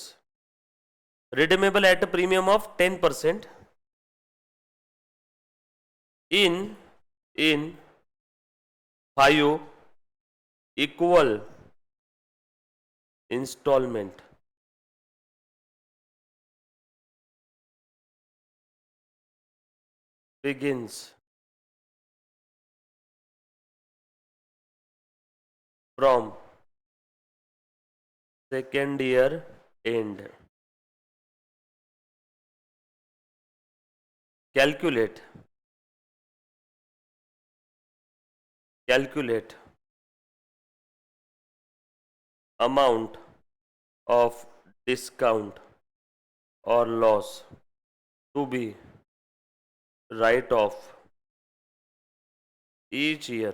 Speaker 1: redeemable at a premium of 10% in 5 equal installment। begins from second year end। calculate amount of discount or loss to be write off each year।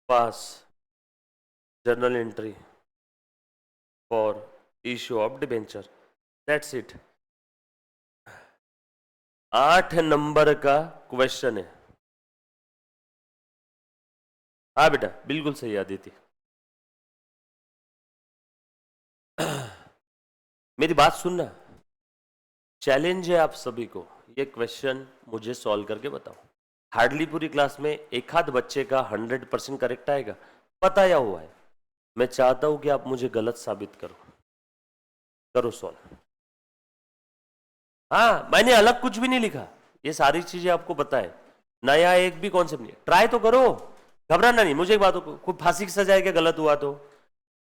Speaker 1: pass journal entry for issue of debenture। That's it। 8 number का question है। हाँ बेटा, बिल्कुल सही आदित्य। मेरी बात सुनना, challenge है आप सभी को, ये क्वेश्चन मुझे सॉल्व करके बताओ। हार्डली पूरी क्लास में एक आध बच्चे का 100% करेक्ट आएगा, बताया हुआ है। मैं चाहता हूं कि आप मुझे गलत साबित करो सॉल्व। हाँ, मैंने अलग कुछ भी नहीं लिखा, ये सारी चीजें आपको बताए। नया एक भी कॉन्सेप्ट नहीं, ट्राई तो करो, घबराना नहीं। मुझे एक बात हो, कोई फांसी की सजा है क्या गलत हुआ तो?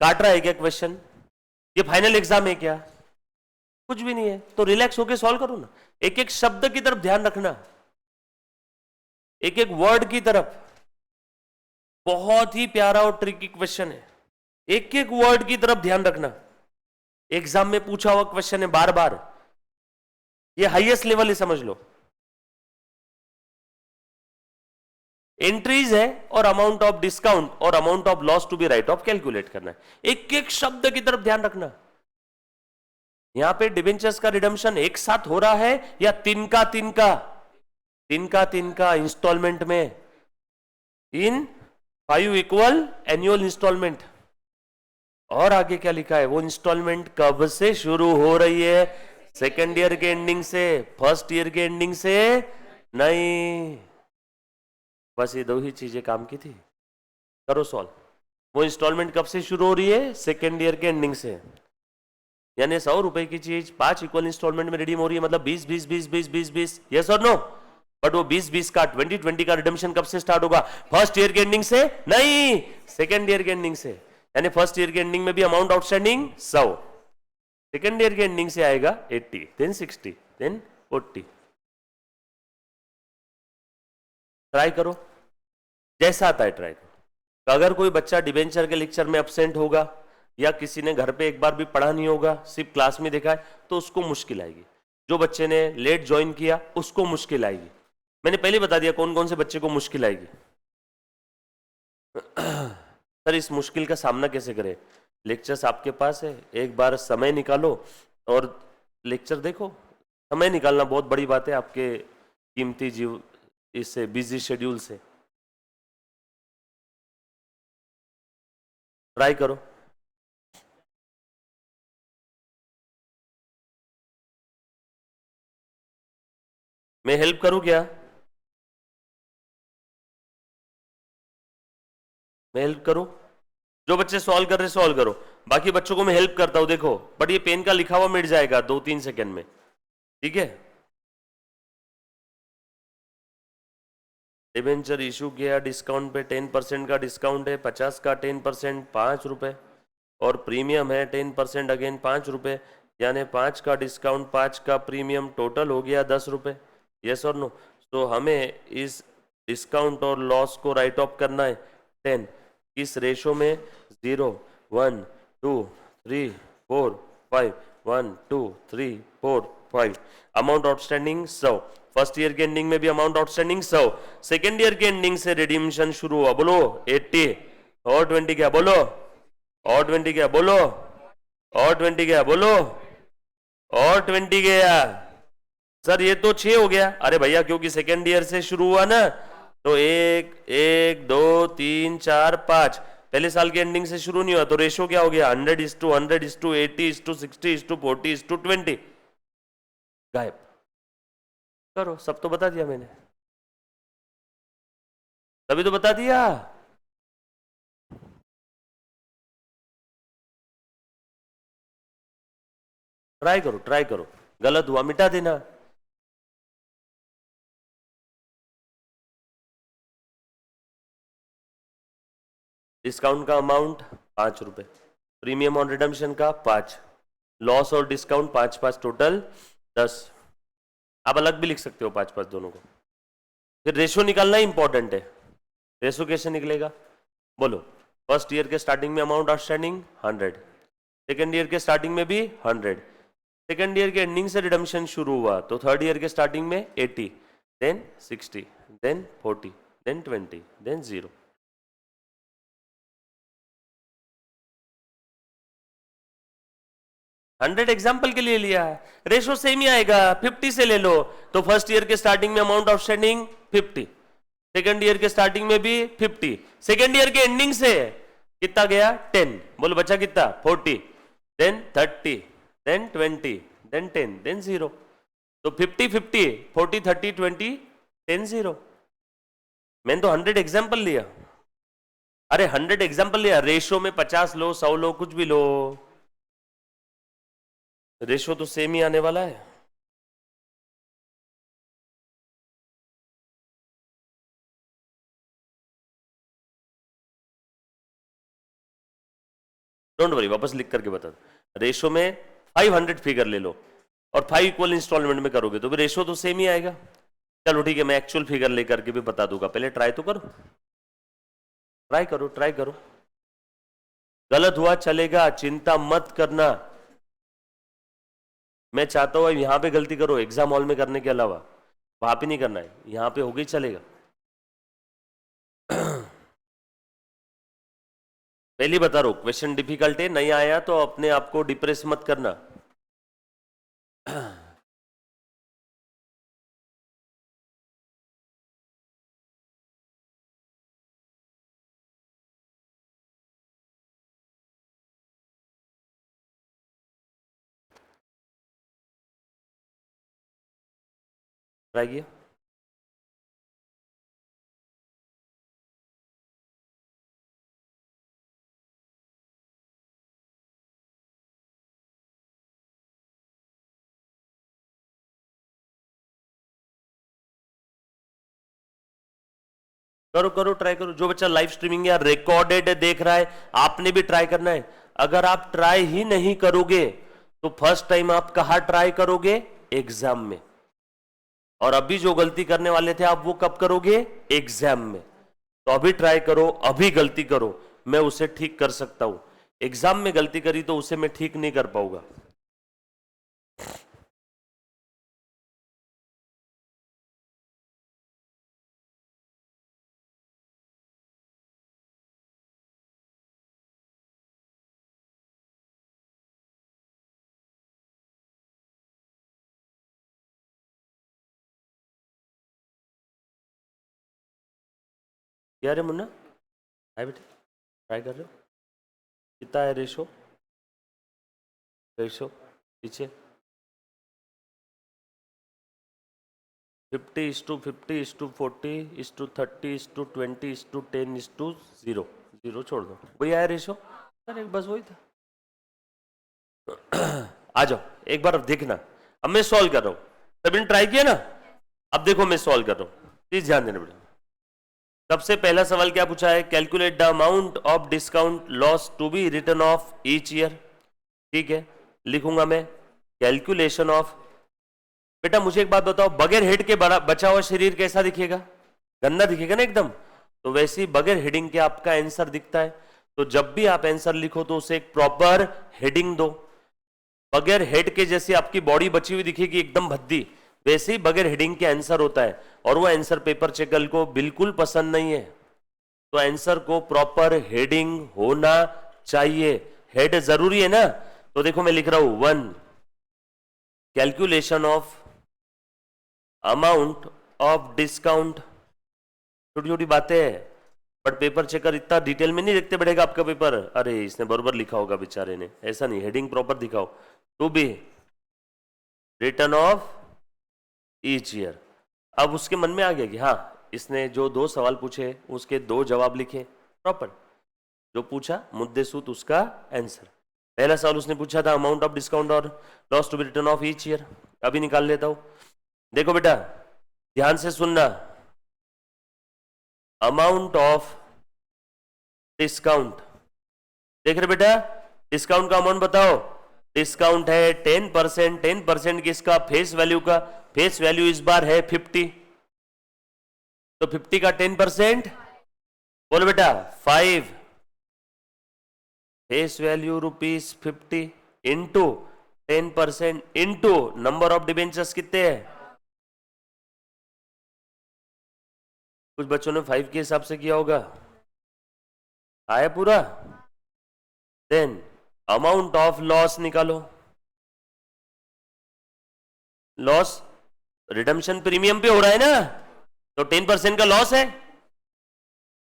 Speaker 1: काट रहा है क्या क्वेश्चन? ये फाइनल एग्जाम है क्या? कुछ भी नहीं है, तो रिलैक्स होके सॉल्व करो ना। एक एक शब्द की तरफ ध्यान रखना, एक एक वर्ड की तरफ। बहुत ही प्यारा और ट्रिकी क्वेश्चन है, एक एक वर्ड की तरफ ध्यान रखना। एग्जाम में पूछा हुआ क्वेश्चन है बार बार, ये हाईएस्ट लेवल है, समझ लो। एंट्रीज है और अमाउंट ऑफ डिस्काउंट और amount of loss to be write off calculate करना है। एक एक शब्द की तरफ ध्यान रखना। यहां पे डिबेंचर्स का रिडम्पशन एक साथ हो रहा है या तिनका तिनका इंस्टॉलमेंट में, इन 5 इक्वल एनुअल इंस्टॉलमेंट। और आगे क्या लिखा है, वो इंस्टॉलमेंट कब से शुरू हो रही है? सेकेंड ईयर के एंडिंग से, फर्स्ट ईयर के एंडिंग से नहीं। बस ये दो ही चीजें काम की थी, करो सॉल्व। वो इंस्टॉलमेंट कब से शुरू हो रही है? सेकेंड ईयर के एंडिंग से। यानी 100 रुपए की चीज 5 इक्वल इंस्टॉलमेंट में रिडीम हो रही है, मतलब 20 20 20 20 20 20, यस और नो? बट वो 20 20 का 20 20 का रिडम्पशन कब से स्टार्ट होगा? फर्स्ट ईयर के एंडिंग से नहीं, सेकेंड ईयर के एंडिंग से। यानी फर्स्ट ईयर के एंडिंग में भी अमाउंट आउटस्टैंडिंग 100, सेकेंड ईयर के एंडिंग से आएगा 80, देन 60, देन 40। ट्राई करो, जैसा आता है ट्राई करो। अगर कोई बच्चा डिबेंचर के लेक्चर में एब्सेंट होगा या किसी ने घर पे एक बार भी पढ़ा नहीं होगा, सिर्फ क्लास में देखा है, तो उसको मुश्किल आएगी। जो बच्चे ने लेट ज्वाइन किया उसको मुश्किल आएगी। मैंने पहले बता दिया कौन कौन से बच्चे को मुश्किल आएगी। सर इस मुश्किल का सामना कैसे करें? लेक्चर्स आपके पास है, एक बार समय निकालो और लेक्चर देखो। समय निकालना बहुत बड़ी बात है आपके कीमती जीव इससे बिजी शेड्यूल से। ट्राई करो। मैं हेल्प करूं क्या? मैं हेल्प करूं? जो बच्चे सॉल्व कर रहे सॉल्व करो, बाकी बच्चों को मैं हेल्प करता हूं, देखो। बट ये पेन का लिखा हुआ मिट जाएगा 2-3 सेकंड में, ठीक है? डिबेंचर इशू किया, डिस्काउंट पे 10% का डिस्काउंट है, 50 का 10% 5 रुपए, और प्रीमियम है 10% अगेन 5 रुपए, यानी 5 का डिस्काउंट 5 का प्रीमियम, टोटल हो गया 10 रुपए, यस और नो? तो हमें इस डिस्काउंट और लॉस को राइट ऑफ करना है 10 किस रेशो में? 0 1 2 3 4 5, 1 2 3 4 5। अमाउंट आउटस्टैंडिंग 100, फर्स्ट ईयर के एंडिंग में भी अमाउंट आउटस्टैंडिंग 100, सेकेंड ईयर के एंडिंग से रिडीम्शन शुरू हुआ, बोलो 80, और 20 क्या बोलो, और 20 क्या बोलो, और 20 क्या बोलो, और 20 गया। सर ये तो 6 हो गया। अरे भैया क्योंकि सेकेंड ईयर से शुरू हुआ ना, तो 1 1 2 3 4 5, पहले साल के एंडिंग से शुरू नहीं हुआ, तो रेशो क्या हो गया? 100:100:80:60:40:20, गायब। करो, सब तो बता दिया मैंने, तभी तो बता दिया। ट्राई करो, ट्राई करो, गलत हुआ मिटा देना। डिस्काउंट का अमाउंट 5 रुपए, प्रीमियम ऑन रिडम्पशन का 5, लॉस और डिस्काउंट 5-5, टोटल 10। आप अलग भी लिख सकते हो 5-5 दोनों को। फिर रेशो निकालना इंपॉर्टेंट है। रेशो कैसे निकलेगा बोलो? फर्स्ट ईयर के स्टार्टिंग में अमाउंट आउटस्टैंडिंग 100, सेकेंड ईयर के स्टार्टिंग में भी 100, सेकेंड ईयर के एंडिंग से रिडम्पशन शुरू हुआ, तो थर्ड ईयर के स्टार्टिंग में 80, then 60, then 40, then 20, then 0। Hundred example के लिए लिया है, रेशो सेम ही आएगा। 50 से ले लो, तो फर्स्ट ईयर के स्टार्टिंग में अमाउंट आउटस्टैंडिंग 50, सेकेंड ईयर के स्टार्टिंग में भी 50, सेकेंड ईयर के एंडिंग से कितना गया? 10, बोलो बच्चा कितना? 40, देन 30, देन 20, देन 10, देन 0। तो 50 50 40 30 20 10 0। मैंने तो 100 एग्जाम्पल लिया। अरे 100 एग्जाम्पल लिया, रेशो में 50 लो, 100 लो, कुछ भी लो, रेशो तो सेम ही आने वाला है। डोंट वरी, वापस लिख करके बता दो। रेशो में 500 फिगर ले लो और 5 इक्वल इंस्टॉलमेंट में करोगे तो भी रेशो तो सेम ही आएगा। चलो ठीक है, मैं एक्चुअल फिगर लेकर के भी बता दूंगा, पहले ट्राई तो करो, ट्राई करो, ट्राई करो। गलत हुआ चलेगा, चिंता मत करना। मैं चाहता हूं यहां पे गलती करो एग्जाम हॉल में करने के अलावा, वहां पे नहीं करना है, यहां पे हो गई चलेगा। पहले बता रहा हूं, क्वेश्चन डिफिकल्ट है, नहीं आया तो अपने आप को डिप्रेस मत करना। ट्राई किया? करो करो, ट्राई करो। जो बच्चा लाइव स्ट्रीमिंग या रिकॉर्डेड देख रहा है, आपने भी ट्राई करना है। अगर आप ट्राई ही नहीं करोगे तो फर्स्ट टाइम आप कहां ट्राई करोगे? एग्जाम में। और अभी जो गलती करने वाले थे आप, वो कब करोगे? एग्जाम में। तो अभी ट्राई करो, अभी गलती करो, मैं उसे ठीक कर सकता हूं। एग्जाम में गलती करी तो उसे मैं ठीक नहीं कर पाऊंगा। क्या रे मुन्ना, है बेटे, ट्राई कर रहे हो? कितना है रेशो? रेशो पीछे 50:50:40:30:20:10:10 जीरो छोड़ दो, वही आया रेशो। अरे बस वही था। आ जाओ एक बार, अब देखना। अब मैं सॉल्व कर रहा हूं, सभी ने ट्राई किया ना? अब देखो मैं सॉल्व कर रहा हूं, प्लीज ध्यान देना बेटा। सबसे पहला सवाल क्या पूछा है? Calculate the amount of discount loss to be written off each year. ठीक है, लिखूंगा मैं कैलकुलेशन ऑफ। बेटा मुझे एक बात बताओ, बगैर हेड के बचा हुआ शरीर कैसा दिखेगा? गंदा दिखेगा ना एकदम। तो वैसे ही बगैर हेडिंग के आपका आंसर दिखता है। तो जब भी आप आंसर लिखो तो उसे एक प्रॉपर हेडिंग दो। बगैर हेड के जैसे आपकी बॉडी बची हुई दिखेगी एकदम भद्दी, वैसे ही बगैर हेडिंग के आंसर होता है। और वो आंसर पेपर चेकर को बिल्कुल पसंद नहीं है। तो आंसर को प्रॉपर हेडिंग होना चाहिए। हेड जरूरी है ना? तो देखो मैं लिख रहा हूं 1 calculation of amount of discount. छोटी छोटी बातें हैं, बट पेपर चेकर इतना डिटेल में नहीं देखते बढ़ेगा आपका पेपर। अरे इसने बरोबर लिखा होगा बेचारे ने, ऐसा नहीं, हेडिंग प्रॉपर दिखाओ। To be written off each year. अब उसके मन में आ गया कि हाँ, इसने जो 2 सवाल पूछे उसके 2 जवाब लिखे प्रॉपर। जो पूछा मुद्दे सूत उसका आंसर। पहला सवाल उसने पूछा था अमाउंट ऑफ डिस्काउंट और loss to be written off each year. अभी निकाल लेता हूं। देखो बेटा ध्यान से सुनना, अमाउंट ऑफ डिस्काउंट, देख रहे बेटा? डिस्काउंट का अमाउंट बताओ। डिस्काउंट है 10%। 10% किसका? फेस वैल्यू का। फेस वैल्यू इस बार है 50, तो 50 का 10%, बोलो बेटा 5। Face value ₹50 into 10% into number of debentures कितने हैं? कुछ बच्चों ने 5 के हिसाब से किया होगा। आया पूरा? देन अमाउंट ऑफ लॉस निकालो। लॉस रिडम्पशन प्रीमियम पे हो रहा है ना, तो 10% का लॉस है।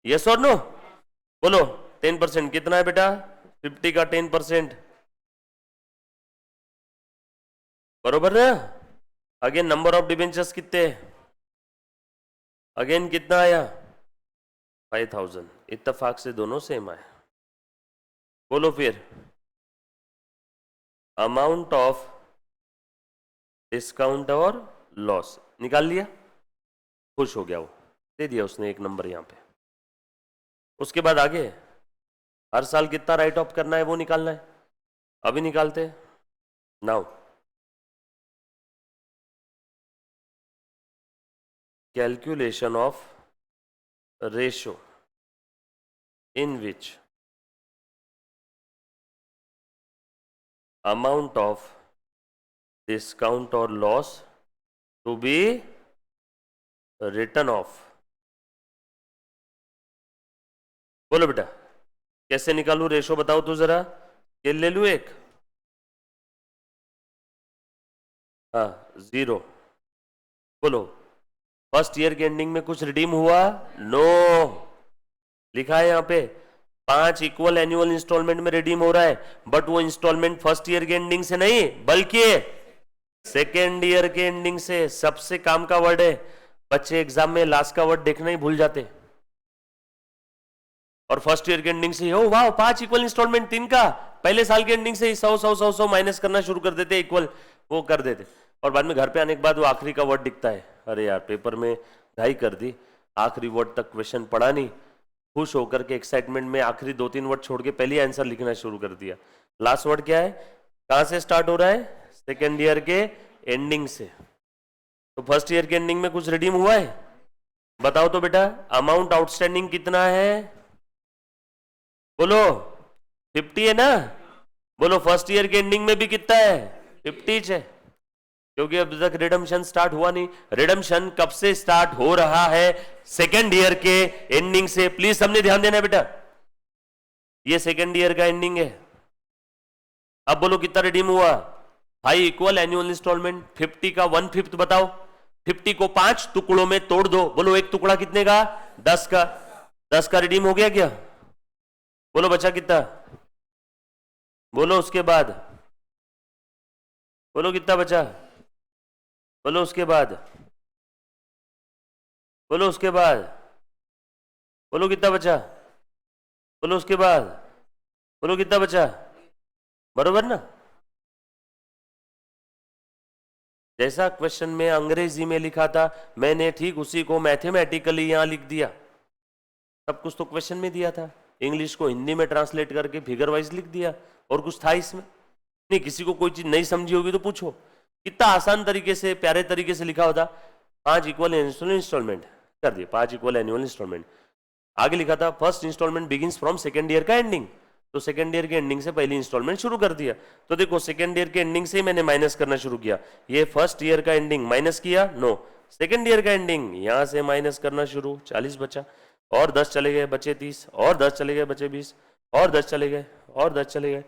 Speaker 1: यस और नो? बोलो 10% कितना है बेटा? 50 का 10%, बरोबर ना? अगेन नंबर ऑफ डिबेंचर्स कितने? अगेन कितना आया? 5000। इत्तेफाक से दोनों सेम आए। बोलो फिर अमाउंट ऑफ डिस्काउंट और लॉस निकाल लिया। खुश हो गया वो, दे दिया उसने 1 नंबर यहां पे। उसके बाद आगे हर साल कितना राइट ऑफ करना है वो निकालना है, अभी निकालते हैं now. Calculation of ratio in which amount of discount or loss to be written off। बोलो बेटा कैसे निकालूं रेशो, बताओ तो जरा। ये ले लूं एक, हाँ 0। बोलो फर्स्ट ईयर के एंडिंग में कुछ रिडीम हुआ? नो। लिखा है यहाँ पे 5 इक्वल एनुअल इंस्टॉलमेंट में रिडीम हो रहा है, बट वो इंस्टॉलमेंट फर्स्ट ईयर के एंडिंग से नहीं बल्कि सेकेंड ईयर के एंडिंग से। सबसे काम का वर्ड है, बच्चे एग्जाम में लास्ट का वर्ड देखना ही भूल जाते, और फर्स्ट ईयर के एंडिंग से हो वाह 5 इक्वल इंस्टॉलमेंट 3 का, पहले साल के एंडिंग से ही 100 माइनस करना शुरू कर देते, इक्वल वो कर देते, और बाद में घर पे आने के बाद वो आखिरी का वर्ड दिखता है। अरे यार पेपर में ढाई कर दी, आखिरी वर्ड तक क्वेश्चन पढ़ा नहीं, खुश होकर के एक्साइटमेंट में आखिरी 2-3 वर्ड छोड़ के पहले आंसर लिखना शुरू कर दिया। लास्ट वर्ड क्या है, कहां से स्टार्ट हो रहा है? सेकेंड ईयर के एंडिंग से। तो फर्स्ट ईयर के एंडिंग में कुछ रिडीम हुआ है? बताओ तो बेटा। अमाउंट आउटस्टैंडिंग कितना है? बोलो 50 है ना? बोलो फर्स्ट ईयर के एंडिंग में भी कितना है? 50 है, क्योंकि अब तक रिडम्पशन स्टार्ट हुआ नहीं। रिडम्पशन कब से स्टार्ट हो रहा है? सेकेंड ईयर के एंडिंग से। प्लीज सबने ध्यान देना है बेटा, ये सेकेंड ईयर का एंडिंग है। अब बोलो कितना रिडीम हुआ? 5 इक्वल एनुअल इंस्टॉलमेंट, 50 का 1/5 बताओ। 50 को 5 टुकड़ों में तोड़ दो, बोलो एक टुकड़ा कितने का? 10 का। 10 का रिडीम हो गया क्या? बोलो बचा कितना? बोलो उसके बाद, बोलो कितना बचा? बोलो उसके बाद, बोलो उसके बाद, बोलो कितना बचा? बोलो उसके बाद, बोलो कितना बचा? बरोबर ना? जैसा क्वेश्चन में अंग्रेजी में लिखा था मैंने ठीक उसी को मैथमेटिकली यहां लिख दिया। सब कुछ तो क्वेश्चन में दिया था, इंग्लिश को हिंदी में ट्रांसलेट करके फिगर वाइज लिख दिया, और कुछ था इसमें नहीं। किसी को कोई चीज नहीं समझी होगी तो पूछो, कितना आसान तरीके से प्यारे तरीके से लिखा होता। 5 इक्वल एनुअल इंस्टॉलमेंट कर दिए, 5 इक्वल एनुअल इंस्टॉलमेंट। आगे लिखा था first installment begins from second year का एंडिंग, तो सेकेंड ईयर के एंडिंग से पहली इंस्टॉलमेंट शुरू कर दिया। तो देखो सेकेंड ईयर के एंडिंग से ही मैंने माइनस करना शुरू किया। ये फर्स्ट ईयर का एंडिंग माइनस किया, नो। सेकेंड ईयर का एंडिंग यहां से माइनस करना शुरू, 40 बचा, और 10 चले गए बचे 30, और 10 चले गए बचे 20, और 10 चले गए, और 10 चले गए।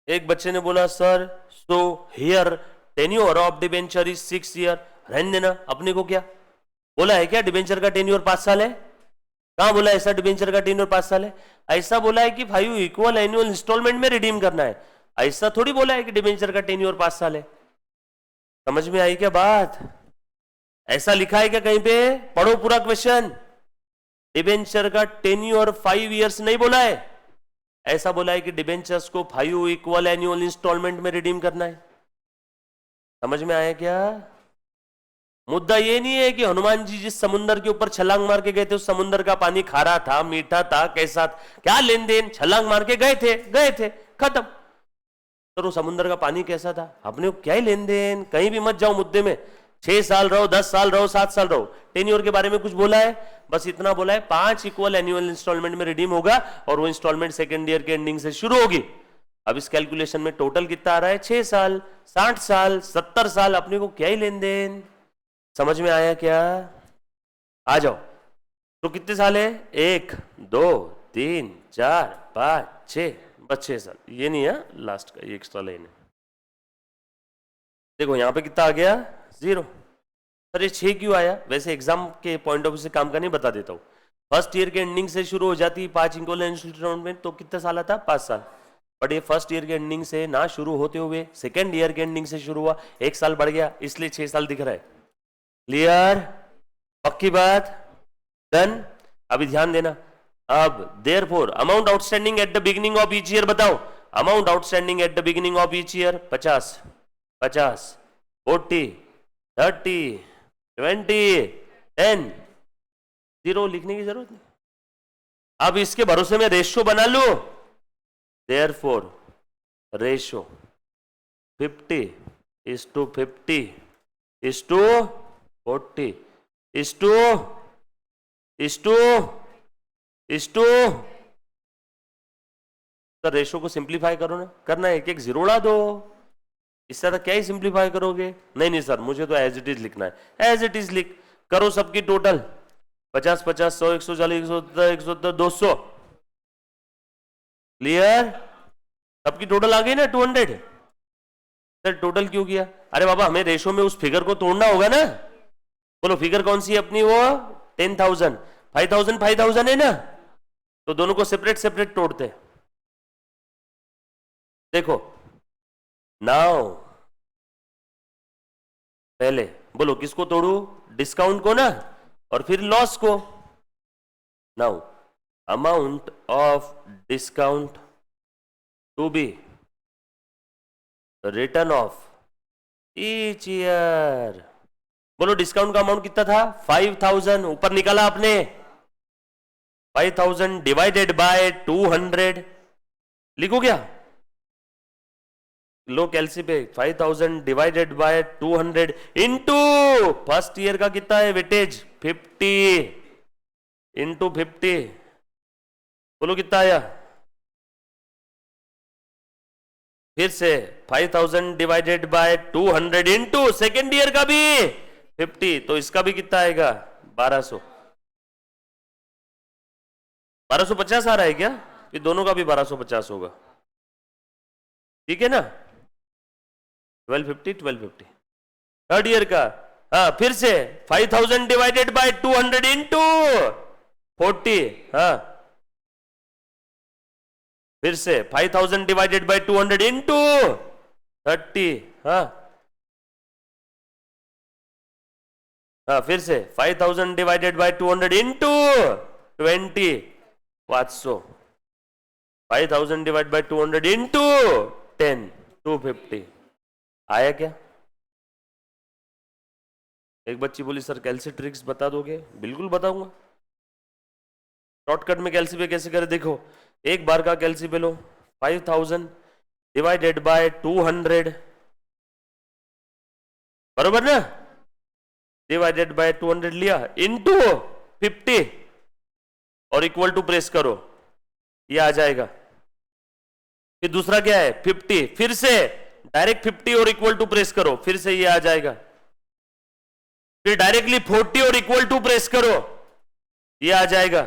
Speaker 1: एक बच्चे ने बोला sir so here tenure of debenture is 6 year. रहने देना, अपने को क्या बोला है? क्या डिबेंचर का टेन्योर 5 साल है? कहां बोला ऐसा डिबेंचर का टेन्योर 5 साल है? ऐसा बोला है कि 5 इक्वल एनुअल इंस्टॉलमेंट में रिडीम करना है, ऐसा थोड़ी बोला है कि डिबेंचर का टेन्योर 5 साल है। समझ में आई क्या बात? ऐसा लिखा है क्या कहीं पे? पढ़ो पूरा क्वेश्चन। डिबेंचर का टेन्योर 5 इयर्स नहीं बोला है, ऐसा बोला है कि डिबेंचर्स को 5 इक्वल एनुअल इंस्टॉलमेंट में रिडीम करना है। समझ में आया क्या? मुद्दा ये नहीं है कि हनुमान जी जिस समुद्र के ऊपर छलांग मार के गए थे उस समुद्र का पानी खारा था, मीठा था, कैसा था, क्या लेन देन? छलांग मार के गए थे, खत्म। तो वो समुद्र का पानी कैसा था अपने को क्या ही लेन देन? कहीं भी मत जाओ मुद्दे में। 6 साल रहो, 10 साल रहो, 7 साल रहो, टेन्योर के बारे में कुछ बोला है? बस इतना बोला है 5 इक्वल एनुअल इंस्टॉलमेंट में रिडीम होगा, और वो इंस्टॉलमेंट सेकेंड ईयर के एंडिंग से शुरू होगी। अब इस कैलकुलेशन में टोटल कितना आ रहा है? 6 साल, 60 साल, 70 साल, अपने को क्या ही लेन देन? समझ में आया क्या? आ जाओ। तो कितने साल है? 1 2 3 4 5 6, बस 6 साल। ये नहीं है लास्ट का, ये एक्स्ट्रा लाइन है। देखो यहां पे कितना आ गया? 0। सर ये 6 क्यों आया? वैसे एग्जाम के पॉइंट ऑफ व्यू से काम का नहीं, बता देता हूं। फर्स्ट ईयर के एंडिंग से शुरू हो जाती 5 इक्वल इंस्टॉलमेंट, तो कितना साल आता? 5 साल। बट ये फर्स्ट ईयर के एंडिंग से ना शुरू होते हुए सेकेंड ईयर के एंडिंग से शुरू हुआ, 1 साल बढ़ गया, इसलिए 6 साल दिख रहा है। क्लियर? पक्की बात? डन? अभी ध्यान देना। अब therefore amount outstanding at the beginning of each year, बताओ amount outstanding at the beginning of each year. 50 50 40 30 20 10 0 लिखने की जरूरत नहीं। अब इसके भरोसे में रेशियो बना लो, देयरफॉर रेशियो 50:50:40::: तो रेशियो को सिंप्लीफाई करो ना, करना है, एक एक जीरो उड़ा दो, इससे ज्यादा क्या ही सिंप्लीफाई करोगे। नहीं नहीं सर मुझे तो एज इट इज लिखना है, एज इट इज लिख, करो सबकी टोटल 50:50 100 140 170 170 200, क्लियर, सबकी टोटल आ गई ना 200। सर टोटल क्यों किया? अरे बाबा हमें रेशो में उस फिगर को तोड़ना होगा ना। बोलो फिगर कौन सी है अपनी? वो 10,000 5,000 5,000 है ना, तो दोनों को सेपरेट सेपरेट तोड़ते। देखो नाउ पहले बोलो किसको तोड़ू? डिस्काउंट को ना, और फिर लॉस को। Now amount of discount to be written off each year. बोलो डिस्काउंट का अमाउंट कितना था? 5,000, ऊपर निकाला आपने 5,000 डिवाइडेड बाय 200, लिखो क्या? लो कैलसी पे 5,000 divided by 200 into first year का कितना है वेटेज 50 इंटू 50, बोलो कितना आया? फिर से 5,000 divided by 200 into second year का भी 50, तो इसका भी कितना आएगा? 1200। 1250 आ रहा है क्या? ये दोनों का भी 1250 होगा, ठीक है ना? 1250 1250 थर्ड ईयर का। हाँ फिर से 5,000 डिवाइडेड बाय 200 इंटू 40, हाँ फिर से 5,000 डिवाइडेड बाय 200 इंटू 30, हाँ हाँ फिर से 5,000 divided by 200 into 20, 500। 5,000 divide by 200 into 10, 250। आया क्या? एक बच्ची बोली सर कैल्सी ट्रिक्स बता दोगे? बिल्कुल बताऊंगा। शॉर्टकट में कैल्सी पे कैसे करें देखो, एक बार का कैल्सी पे लो 5,000 डिवाइडेड बाय 200, बरोबर ना, डिवाइडेड बाय 200 लिया इनटू 50 और इक्वल टू प्रेस करो, ये आ जाएगा। फिर दूसरा क्या है 50, फिर से डायरेक्ट 50 और इक्वल टू प्रेस करो, फिर से ये आ जाएगा। फिर डायरेक्टली 40 और इक्वल टू प्रेस करो, ये आ जाएगा।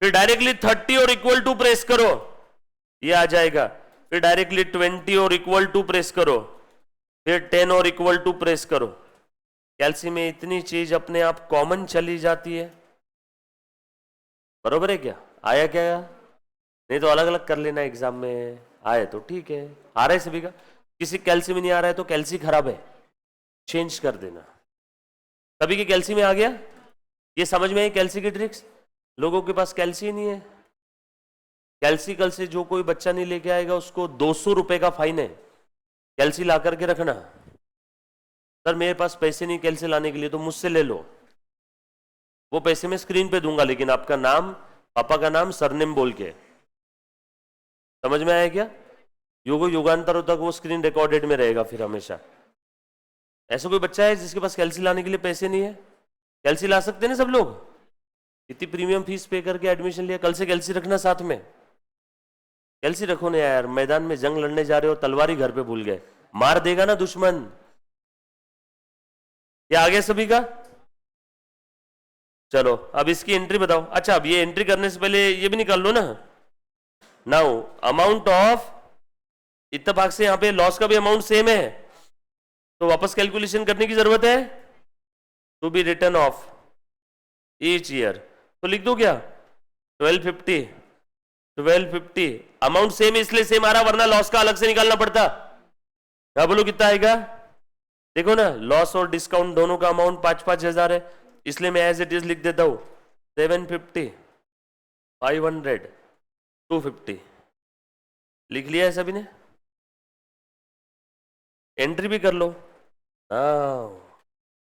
Speaker 1: फिर डायरेक्टली 30 और इक्वल टू प्रेस करो, ये आ जाएगा। फिर डायरेक्टली 20 और इक्वल टू प्रेस करो, फिर 10 और इक्वल टू प्रेस करो। कैल्सी में इतनी चीज अपने आप कॉमन चली जाती है, बरोबर है क्या? आया क्या? नहीं तो अलग अलग कर लेना एग्जाम में, आए तो ठीक है। आ रहा है सभी का? किसी कैल्सी में नहीं आ रहा है तो कैल्सी खराब है, चेंज कर देना। सभी की कैल्सी में आ गया? ये समझ में आई कैल्सी की ट्रिक्स? लोगों के पास कैल्सी ही नहीं है। कैल्सी कल से जो कोई बच्चा नहीं लेके आएगा उसको 200 रुपए का फाइन है। कैल्सी ला करके रखना। सर मेरे पास पैसे नहीं कैल्सी लाने के लिए, तो मुझसे ले लो, वो पैसे मैं स्क्रीन पे दूंगा, लेकिन आपका नाम, पापा का नाम, सरनेम बोल के। समझ में आया क्या? युगो युगांतरों तक वो स्क्रीन रिकॉर्डेड में रहेगा फिर हमेशा। ऐसा कोई बच्चा है जिसके पास कैल्सी लाने के लिए पैसे नहीं है? कैल्सी ला सकते हैं ना सब लोग? इतनी प्रीमियम फीस पे करके एडमिशन लिया, कल से कैल्सी रखना साथ में। कैल्सी रखो ना यार, मैदान में जंग लड़ने जा रहे हो, तलवार ही घर पे भूल गए, मार देगा ना दुश्मन। क्या आ गया सभी का? चलो अब इसकी एंट्री बताओ। अच्छा अब ये एंट्री करने से पहले ये भी निकाल लो ना। नाउ अमाउंट ऑफ, इत्तेफाक से यहां पे लॉस का भी अमाउंट सेम है, तो वापस कैलकुलेशन करने की जरूरत है। To be written off each year, तो लिख दो क्या 1250 1250। अमाउंट सेम इसलिए सेम आ रहा, वरना लॉस का अलग से निकालना पड़ता। क्या बोलो कितना आएगा? देखो ना लॉस और डिस्काउंट दोनों का अमाउंट 5,000 है, इसलिए मैं एज इट इज लिख देता हूं 750 500 250। लिख लिया है सभी ने? एंट्री भी कर लो।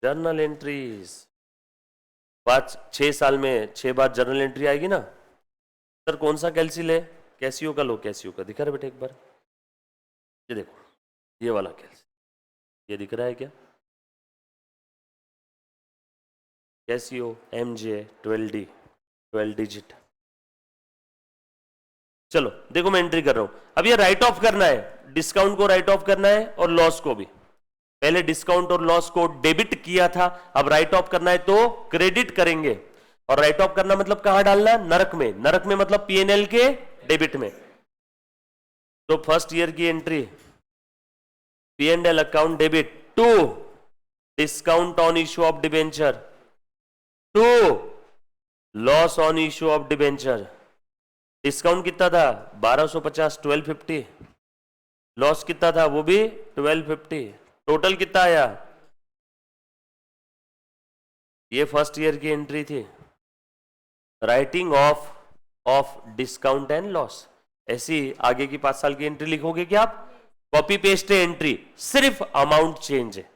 Speaker 1: जर्नल एंट्रीज 6 साल में 6 बार जर्नल एंट्री आएगी ना। सर कौन सा कैल्सी ले? कैसियो का लो, कैसियो का दिखा रहा बेटा एक बार, ये देखो ये वाला कैल्सी, ये दिख रहा है क्या? Casio MJ 12D 12 digit. चलो देखो मैं एंट्री कर रहा हूं। अब ये राइट ऑफ करना है, डिस्काउंट को राइट ऑफ करना है और लॉस को भी। पहले डिस्काउंट और लॉस को डेबिट किया था, अब राइट ऑफ करना है तो क्रेडिट करेंगे। और राइट ऑफ करना मतलब कहां डालना? नरक में। नरक में मतलब P&L के डेबिट में। तो फर्स्ट ईयर की entry P&L account debit to discount on issue of debenture to loss on issue of debenture. Discount कितना था? 1250 1250। लॉस कितना था? वो भी 1250। टोटल कितना आया? ये फर्स्ट ईयर की एंट्री थी। Writing off discount and loss. ऐसी आगे की 5 साल की एंट्री लिखोगे क्या आप? कॉपी पेस्ट है एंट्री, सिर्फ अमाउंट चेंज है।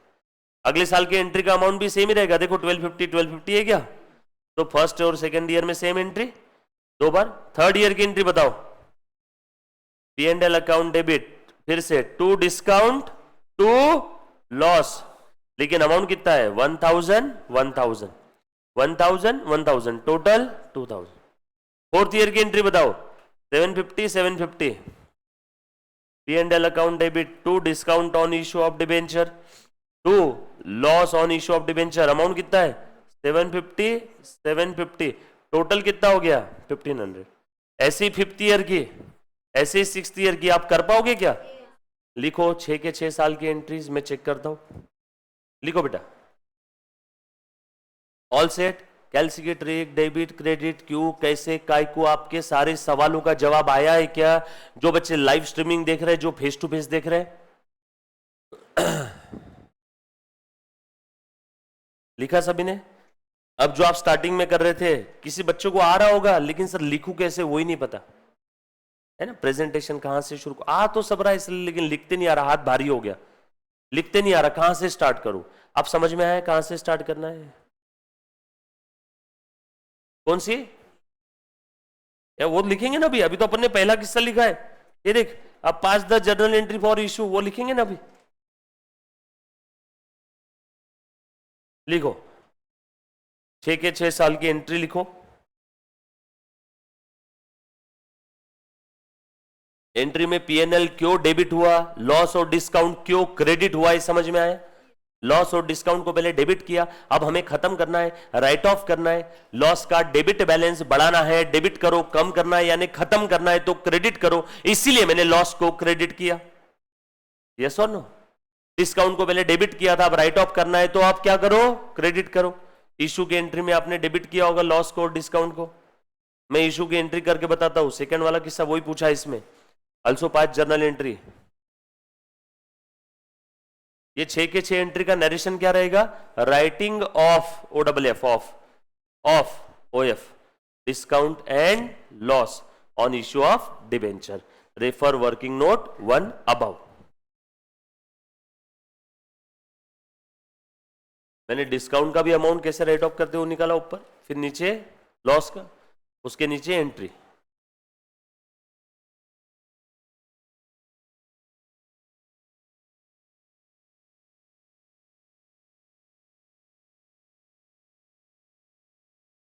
Speaker 1: अगले साल की एंट्री का अमाउंट भी सेम ही रहेगा। देखो 1250 है क्या? तो फर्स्ट और सेकंड ईयर में सेम एंट्री 2 बार। थर्ड ईयर की एंट्री बताओ। P&L अकाउंट डेबिट, फिर से टू डिस्काउंट टू लॉस, लेकिन अमाउंट कितना है? 1000 1000 1000 1000, टोटल 2000। फोर्थ ईयर की एंट्री बताओ। 750 750। P&L account debit to discount on issue of debenture to loss on issue of debenture. Amount कितना है? 750 750, टोटल कितना हो गया? 1500। ऐसी फिफ्थ ईयर की, ऐसी सिक्स्थ ईयर की आप कर पाओगे क्या? लिखो 6 के 6 साल की एंट्रीज मैं चेक करता हूं। लिखो बेटा। ऑल सेट, कैल्सी की ट्रिक, डेबिट क्रेडिट, क्यों, कैसे, काय को, आपके सारे सवालों का जवाब आया है क्या? जो बच्चे लाइव स्ट्रीमिंग देख रहे हैं, जो फेस टू फेस देख रहे हैं, लिखा सभी ने? अब जो आप स्टार्टिंग में कर रहे थे, किसी बच्चे को आ रहा होगा, लेकिन सर लिखूं कैसे वही नहीं पता है ना। प्रेजेंटेशन कहां से शुरू, आ तो सब रहा है इसलिए, लेकिन लिखते नहीं आ रहा, हाथ भारी हो गया, लिखते नहीं आ रहा, कहां से स्टार्ट करूं? अब समझ में आया कहां से स्टार्ट करना है? कौन सी? या वो लिखेंगे ना अभी, अभी तो अपन ने पहला किस्सा लिखा है। ये देख, अब 5-10 जर्नल एंट्री फॉर इशू, वो लिखेंगे ना अभी। लिखो 6 के 6 साल की एंट्री लिखो। एंट्री में P&L क्यों डेबिट हुआ, लॉस और डिस्काउंट क्यों क्रेडिट हुआ, ये समझ में आया? लॉस और डिस्काउंट को पहले डेबिट किया, अब हमें खत्म करना है, राइट ऑफ करना है। लॉस का डेबिट बैलेंस बढ़ाना है, डेबिट करो, कम करना है यानी खत्म करना है तो क्रेडिट करो, इसीलिए मैंने लॉस को क्रेडिट किया। यस और नो? डिस्काउंट को पहले डेबिट किया था, अब राइट ऑफ करना है तो आप क्या करो? क्रेडिट करो। इशू की एंट्री में आपने डेबिट किया होगा लॉस को और डिस्काउंट को। मैं इशू की एंट्री करके बताता हूं, सेकंड वाला किस्सा वही पूछा इसमें। Also 5 journal entry. ये 6 के 6 एंट्री का नरेशन क्या रहेगा? Writing of OFF of OF discount and loss on issue of debenture. Refer working note 1 above. मैंने डिस्काउंट का भी अमाउंट कैसे राइट ऑफ करते हुए निकाला ऊपर, फिर नीचे लॉस का, उसके नीचे एंट्री।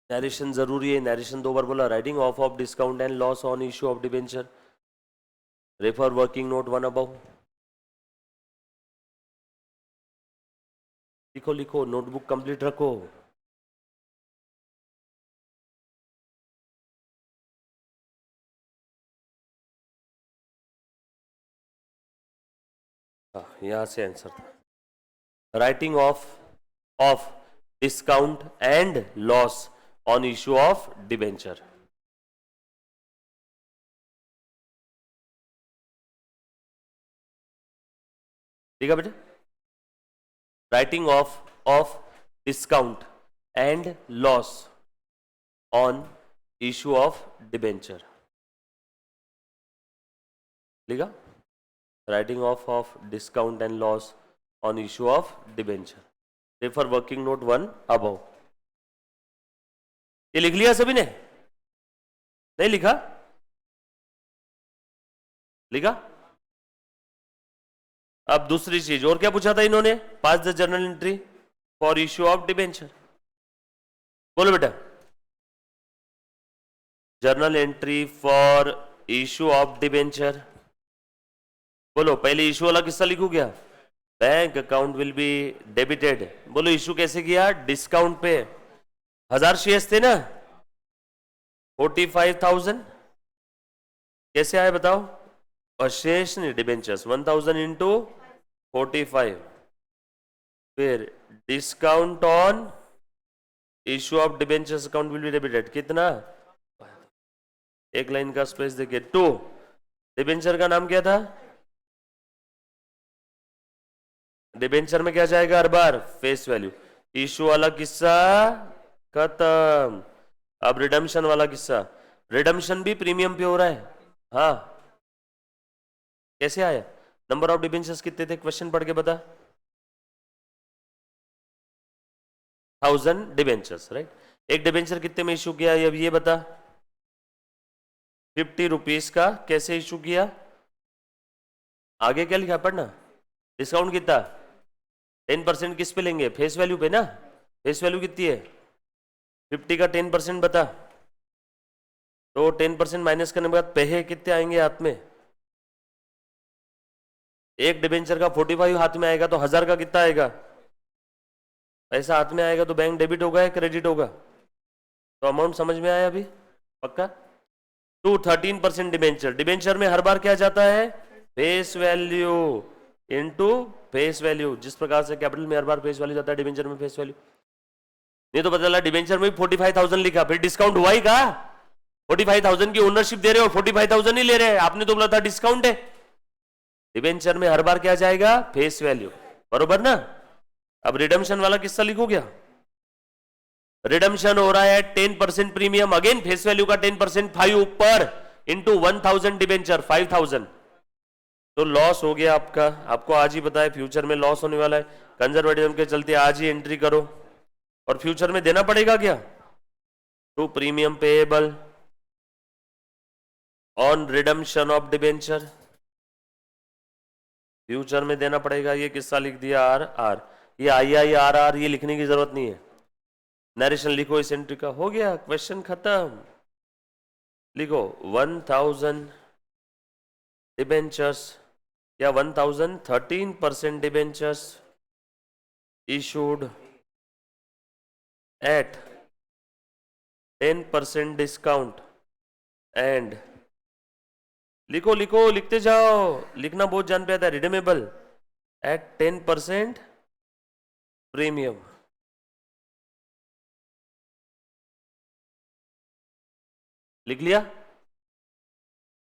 Speaker 1: नरेशन जरूरी है, नरेशन 2 बार बोला। Writing off discount and loss on issue of debenture. Refer working note 1 above. लिखो लिखो, नोटबुक कंप्लीट रखो। यहां से आंसर था। Writing off discount and loss on issue of debenture. ठीक है बेटे? Writing off discount and loss on issue of debenture. लिखा? Writing off discount and loss on issue of debenture. Refer working note 1 above. ये लिख लिया सभी ने? नहीं लिखा? लिखा? अब दूसरी चीज और क्या पूछा था इन्होंने? Pass the journal entry for issue of debenture. बोलो बेटा, journal entry for issue of debenture. बोलो, पहले इश्यू वाला किस्सा लिखू क्या? Bank account will be debited. बोलो, इश्यू कैसे किया? डिस्काउंट पे 1000 शेयर्स थे ना, 45,000 कैसे आए बताओ? और शेयर्स नहीं, डिबेंचर्स 1000 इंटू 45, फिर discount on issue of debentures account will be debited कितना? एक लाइन का स्पेस देखिए, 2। डिबेंचर का नाम क्या था? डिबेंचर में क्या जाएगा हर बार? Face value. इश्यू वाला किस्सा खत्म। अब रिडम्पशन वाला किस्सा। रिडम्पशन भी प्रीमियम पे हो रहा है। हाँ, कैसे आया? नंबर ऑफ डिबेंचर्स कितने थे? क्वेश्चन पढ़ के बता। 1000 डिबेंचर्स, राइट। एक डिबेंचर कितने में इश्यू किया? अब ये बता। 50 रुपीज का। कैसे इश्यू किया? आगे क्या लिखा पढ़ना। डिस्काउंट कितना? 10% किस पे लेंगे? फेस वैल्यू पे ना। फेस वैल्यू कितनी है? 50 का 10% बता। तो 10% माइनस करने के बाद पैसे कितने आएंगे हाथ में? एक डिबेंचर का 45 हाथ में आएगा तो 1000 का कितना आएगा? पैसा हाथ में आएगा तो बैंक डेबिट होगा या क्रेडिट होगा? तो अमाउंट समझ में आया अभी? पक्का? 13% डिबेंचर। डिबेंचर में हर बार क्या जाता है? Face value into face value. जिस प्रकार से कैपिटल में हर बार फेस वैल्यू जाता है, डिबेंचर में फेस वैल्यू। नहीं तो पता चला डिबेंचर में 45,000 लिखा, फिर डिस्काउंट हुआ ही कहा? 45,000 की ओनरशिप दे रहे हो, 45,000 ही ले रहे हैं। आपने तो बोला था डिस्काउंट है। डिबेंचर में हर बार क्या जाएगा? फेस वैल्यू, बरोबर ना। अब रिडम्पशन वाला किस्सा लिखो क्या? रिडम्पशन हो रहा है 10% प्रीमियम, अगेन फेस वैल्यू का 10%, 5 ऊपर इंटू 1000 डिबेंचर 5000। तो लॉस हो गया आपका। आपको आज ही पता है फ्यूचर में लॉस होने वाला है। कंजर्वेटिज्म के चलते आज ही एंट्री करो, और फ्यूचर में देना पड़ेगा क्या? To premium payable on redemption of debenture, future में देना पड़ेगा। ये किस्सा लिख दिया आर आर। ये आई आर आर ये लिखने की जरूरत नहीं है। नरेशन लिखो इस एंट्री का, हो गया क्वेश्चन खत्म। लिखो 1000 डिबेंचर्स या 13% debentures issued at 10% discount and लिखो लिखो, लिखते जाओ, लिखना बहुत जान पे आता है। Redeemable eight 10% premium. लिख लिया?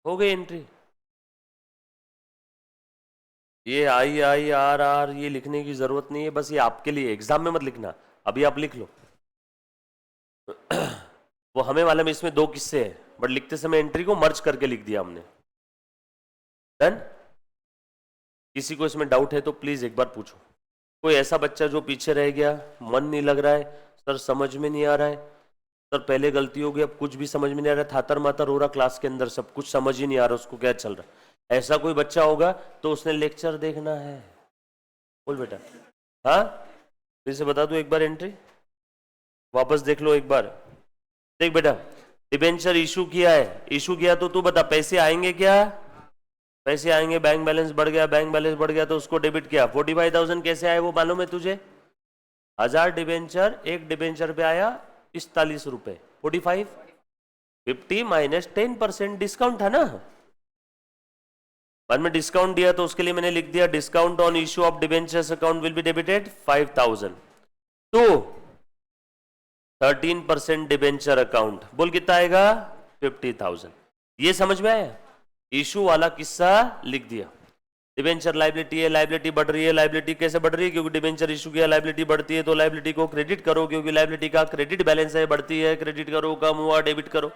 Speaker 1: हो गई एंट्री। ये आई आर आर ये लिखने की जरूरत नहीं है, बस ये आपके लिए, एग्जाम में मत लिखना। अभी आप लिख लो। वो हमें वाले में इसमें 2 किस्से हैं, बट लिखते समय एंट्री को मर्ज करके लिख दिया हमने। डन? किसी को इसमें डाउट है तो प्लीज एक बार पूछो। कोई ऐसा बच्चा जो पीछे रह गया, मन नहीं लग रहा है, सर समझ में नहीं आ रहा है, सर पहले गलती हो गई अब कुछ भी समझ में नहीं आ रहा है, थातर मातर हो रहा क्लास के अंदर, सब कुछ समझ ही नहीं आ रहा उसको क्या चल रहा है, ऐसा कोई बच्चा होगा तो उसने लेक्चर देखना है। बोल बेटा। हाँ, फिर से बता दूं एक बार एंट्री, वापस देख लो एक बार। देख बेटा, डिबेंचर इशू किया है, इशू किया तो तू बता पैसे आएंगे क्या? पैसे आएंगे, बैंक बैलेंस बढ़ गया, बैंक बैलेंस बढ़ गया तो उसको डेबिट किया। 45,000 कैसे आए वो मालूम है तुझे? 1000 डिबेंचर, एक डिबेंचर पे आया 45 रुपए। 45 50 माइनस 10% डिस्काउंट था ना, बाद में डिस्काउंट दिया तो उसके लिए मैंने लिख दिया discount on issue of debentures account will be debited 5000 to 13% debenture account. बोल कितना आएगा? 50,000। ये समझ में आया? इशू वाला किस्सा लिख दिया। डिबेंचर लाइबिलिटी है, लाइबिलिटी बढ़ रही है, लाइबिलिटी कैसे बढ़ रही है? क्योंकि डिबेंचर इशू किया, लाइबिलिटी बढ़ती है तो लाइबिलिटी को क्रेडिट करो, क्योंकि लाइबिलिटी का क्रेडिट बैलेंस है, बढ़ती है, क्रेडिट करो, कम हुआ डेबिट करो।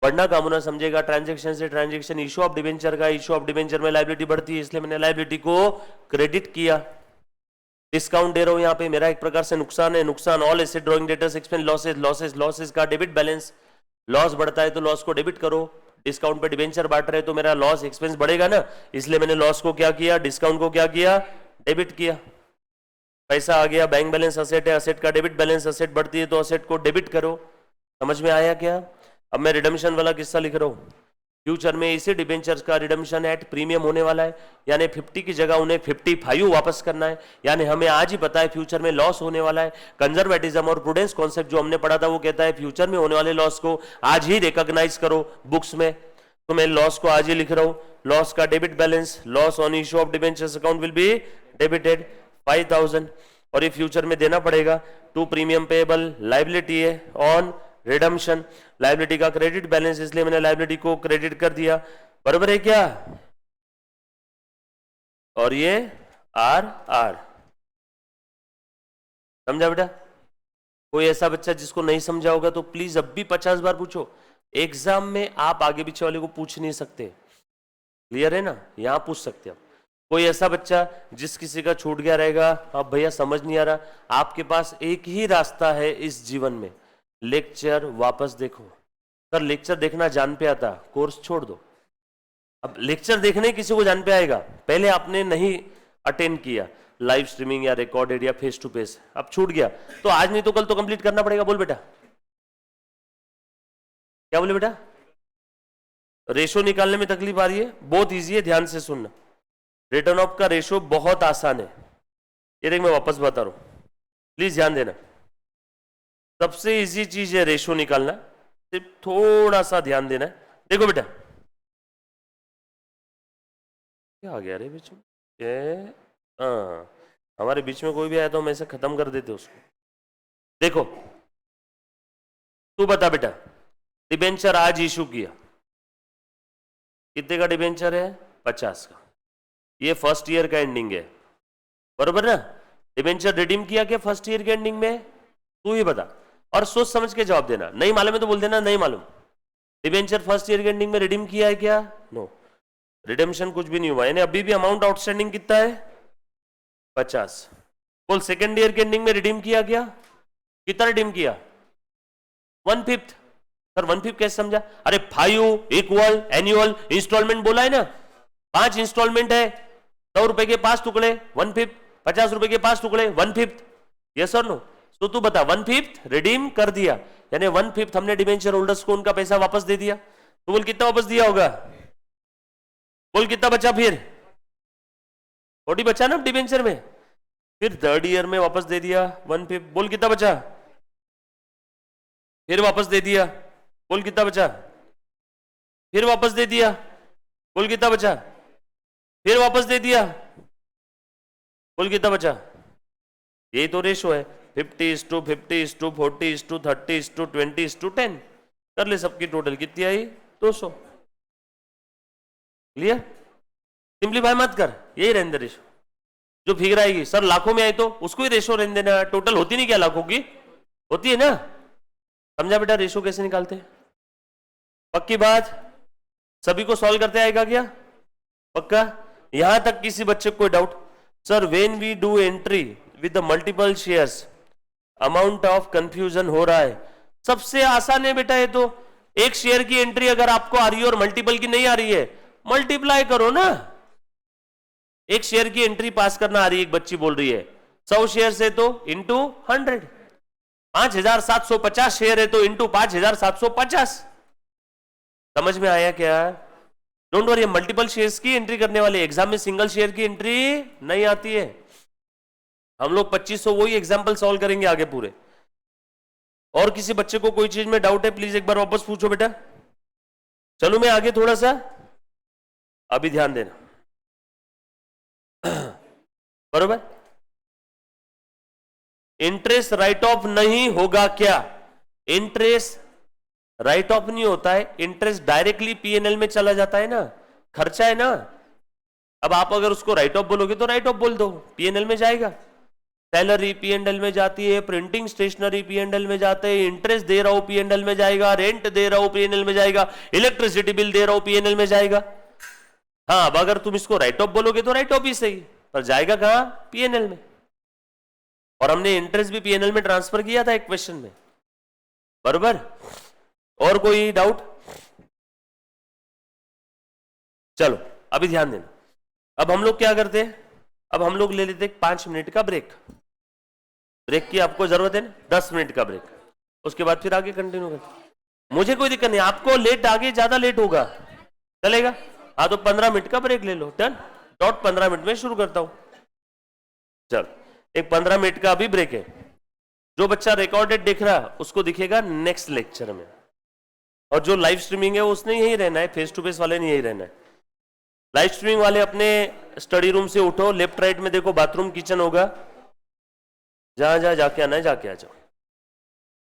Speaker 1: बढ़ना कम होना समझेगा, ट्रांजेक्शन से ट्रांजेक्शन, इशू ऑफ डिबेंचर का, इशू ऑफ डिबेंचर में लाइबिलिटी बढ़ती है इसलिए मैंने लाइबिलिटी को क्रेडिट किया। डिस्काउंट दे रहा हूं यहाँ पे, मेरा एक प्रकार से नुकसान है, नुकसान all asset drawing debtors expense losses, losses losses का डेबिट बैलेंस, लॉस बढ़ता है तो लॉस को डेबिट करो, डिस्काउंट पे डिबेंचर बांट रहे तो मेरा लॉस एक्सपेंस बढ़ेगा ना, इसलिए मैंने लॉस को क्या किया, डिस्काउंट को क्या किया, डेबिट किया। पैसा आ गया, बैंक बैलेंस असेट है, असेट का डेबिट बैलेंस, असेट बढ़ती है तो असेट को डेबिट करो। समझ में आया क्या? अब मैं रिडम्पशन वाला किस्सा लिख रहा हूं। फ्यूचर में इसी डिबेंचर्स का रिडम्पशन एट प्रीमियम होने वाला है, यानी 50 की जगह उन्हें 55 वापस करना है, यानी हमें आज ही पता है फ्यूचर में लॉस होने वाला है। कंजर्वेटिज्म और प्रूडेंस कॉन्सेप्ट जो हमने पढ़ा था वो कहता है फ्यूचर में होने वाले लॉस को आज ही रिकॉग्नाइज करो बुक्स में, तो मैं लॉस को आज ही लिख रहा हूं। लॉस का debit balance, loss on issue of debentures account will be debited 5000, और ये फ्यूचर में देना पड़ेगा टू प्रीमियम पेएबल, लायबिलिटी है ऑन रिडम्पशन, लायबिलिटी का क्रेडिट बैलेंस, इसलिए मैंने लायबिलिटी को क्रेडिट कर दिया, बराबर है क्या? और ये आर आर, समझा बेटा? कोई ऐसा बच्चा जिसको नहीं समझा होगा तो प्लीज अब भी 50 बार पूछो। एग्जाम में आप आगे पीछे वाले को पूछ नहीं सकते, क्लियर है ना? यहां पूछ सकते हो। कोई ऐसा बच्चा जिस किसी का छूट गया रहेगा, अब भैया समझ नहीं आ रहा, आपके पास एक ही रास्ता है इस जीवन में, लेक्चर वापस देखो। सर लेक्चर देखना जान पे आता, कोर्स छोड़ दो। अब लेक्चर देखने किसी को जान पे आएगा, पहले आपने नहीं अटेंड किया, लाइव स्ट्रीमिंग या रिकॉर्डेड या फेस टू फेस, अब छूट गया तो आज नहीं तो कल तो कंप्लीट करना पड़ेगा। बोल बेटा, क्या बोले बेटा? रेशो निकालने में तकलीफ आ रही है? बहुत इजी है, ध्यान से सुनना। रिटर्न ऑफ का रेशो बहुत आसान है, ये देख मैं वापस बता रहा हूं, प्लीज ध्यान देना। सबसे इजी चीज है रेशो निकालना, सिर्फ थोड़ा सा ध्यान देना है। देखो बेटा, क्या आ गया रे बीच में? हमारे बीच में कोई भी आया तो हम ऐसे खत्म कर देते उसको। देखो तू बता बेटा, डिबेंचर आज इशू किया, कितने का डिबेंचर है? 50 का। ये फर्स्ट ईयर का एंडिंग है, बरोबर ना? डिबेंचर रिडीम किया क्या फर्स्ट ईयर के एंडिंग में? तू ही बता, और सोच समझ के जवाब देना। नहीं मालूम है तो बोल देना नहीं मालूम। डिबेंचर फर्स्ट ईयर के एंडिंग में रिडीम किया है क्या? नो, रिडेम्पशन कुछ भी नहीं हुआ, यानी अभी भी अमाउंट आउटस्टैंडिंग कितना है? 50। बोल सेकेंड ईयर के एंडिंग में रिडीम किया क्या? कितना रिडीम किया? 1/5। सर 1/5 कैसे समझा? अरे 5 इक्वल एनुअल इंस्टॉलमेंट बोला है ना, 5 इंस्टॉलमेंट है, 100 रुपए के 5 टुकड़े 1/5, 50 रुपए के 5 टुकड़े 1/5, यस और नो? तो तू बता 1/5 रिडीम कर दिया, यानी 1/5 हमने डिबेंचर होल्डर्स को उनका पैसा वापस दे दिया। तो बोल कितना वापस दिया होगा? बोल कितना बचा? फिर 40 बचा ना डिबेंचर में, फिर थर्ड ईयर में वापस दे दिया 1/5। बोल कितना बचा? फिर वापस दे दिया। बोल कितना बचा? फिर वापस दे दिया। बोल कितना बचा? फिर वापस दे दिया। बोल कितना बचा? यही तो रेशो है, 50:50:40:30:30:20:10। कर ले सबकी टोटल कितनी आई? 200। क्लियर? सिंप्लीफाई मत कर, यही रहने दे रेशो। जो फिगर आएगी सर लाखों में आई तो उसको ही रेशो रहने देना, टोटल होती नहीं क्या लाखों की? होती है ना? समझा बेटा रेशो कैसे निकालते हैं? पक्की बात? सभी को सॉल्व करते आएगा क्या? पक्का? यहां तक किसी बच्चे को कोई doubt? Sir when we do entry with the multiple shares amount of confusion हो रहा है। सबसे आसान है बेटा ये तो, एक शेयर की एंट्री अगर आपको आ रही है और मल्टीपल की नहीं आ रही है, मल्टीप्लाई करो ना। एक शेयर की एंट्री पास करना आ रही है, एक बच्ची बोल रही है 100 शेयर है तो इंटू 100, 5750 शेयर है तो इंटू 5750। समझ में आया क्या? डोंट वरी, मल्टीपल शेयर्स की एंट्री करने वाले, एग्जाम में सिंगल शेयर की एंट्री नहीं आती है। हम लोग 2500 वही एग्जाम्पल सॉल्व करेंगे आगे पूरे। और किसी बच्चे को कोई चीज में डाउट है प्लीज एक बार वापस पूछो बेटा। चलो मैं आगे थोड़ा सा, अभी ध्यान देना बरोबर। इंटरेस्ट राइट ऑफ नहीं होगा क्या? इंटरेस्ट राइट ऑफ नहीं होता है, इंटरेस्ट डायरेक्टली पीएनएल में चला जाता है ना, खर्चा है ना। अब आप अगर उसको राइट ऑफ बोलोगे तो राइट ऑफ बोल दो, पीएनएल में जाएगा। सैलरी पीएनएल में जाती है, प्रिंटिंग स्टेशनरी पीएनएल में जाते हैं, इंटरेस्ट दे रहा हूं पीएनएल में जाएगा, रेंट दे रहा हूं पीएनएल में जाएगा, इलेक्ट्रिसिटी बिल दे रहा हूं पीएनएल में जाएगा। हाँ, अब अगर तुम इसको राइट ऑफ बोलोगे तो राइट ऑफ ही सही, पर जाएगा कहां? पीएनएल में। और हमने इंटरेस्ट भी पीएनएल में ट्रांसफर किया था एक क्वेश्चन में, बराबर। और कोई डाउट? चलो अभी ध्यान देना। अब हम लोग क्या करते हैं, अब हम लोग ले लेते हैं 5 मिनट का ब्रेक। ब्रेक की आपको जरूरत है ना, 10 मिनट का ब्रेक, उसके बाद फिर आगे कंटिन्यू करते। मुझे कोई दिक्कत नहीं, आपको लेट आगे ज्यादा लेट होगा चलेगा, हाँ तो 15 मिनट का ब्रेक ले लो। डन, डॉट 15 मिनट में शुरू करता हूं। चल एक 15 मिनट का अभी ब्रेक है। जो बच्चा रिकॉर्डेड देख रहा उसको दिखेगा नेक्स्ट लेक्चर में, और जो लाइव स्ट्रीमिंग है उसने यही रहना है, फेस टू फेस वाले ने यही रहना है। लाइव स्ट्रीमिंग वाले अपने स्टडी रूम से उठो, लेफ्ट राइट में देखो बाथरूम किचन होगा, जहां जहां जाके आना है जाके आ जाओ।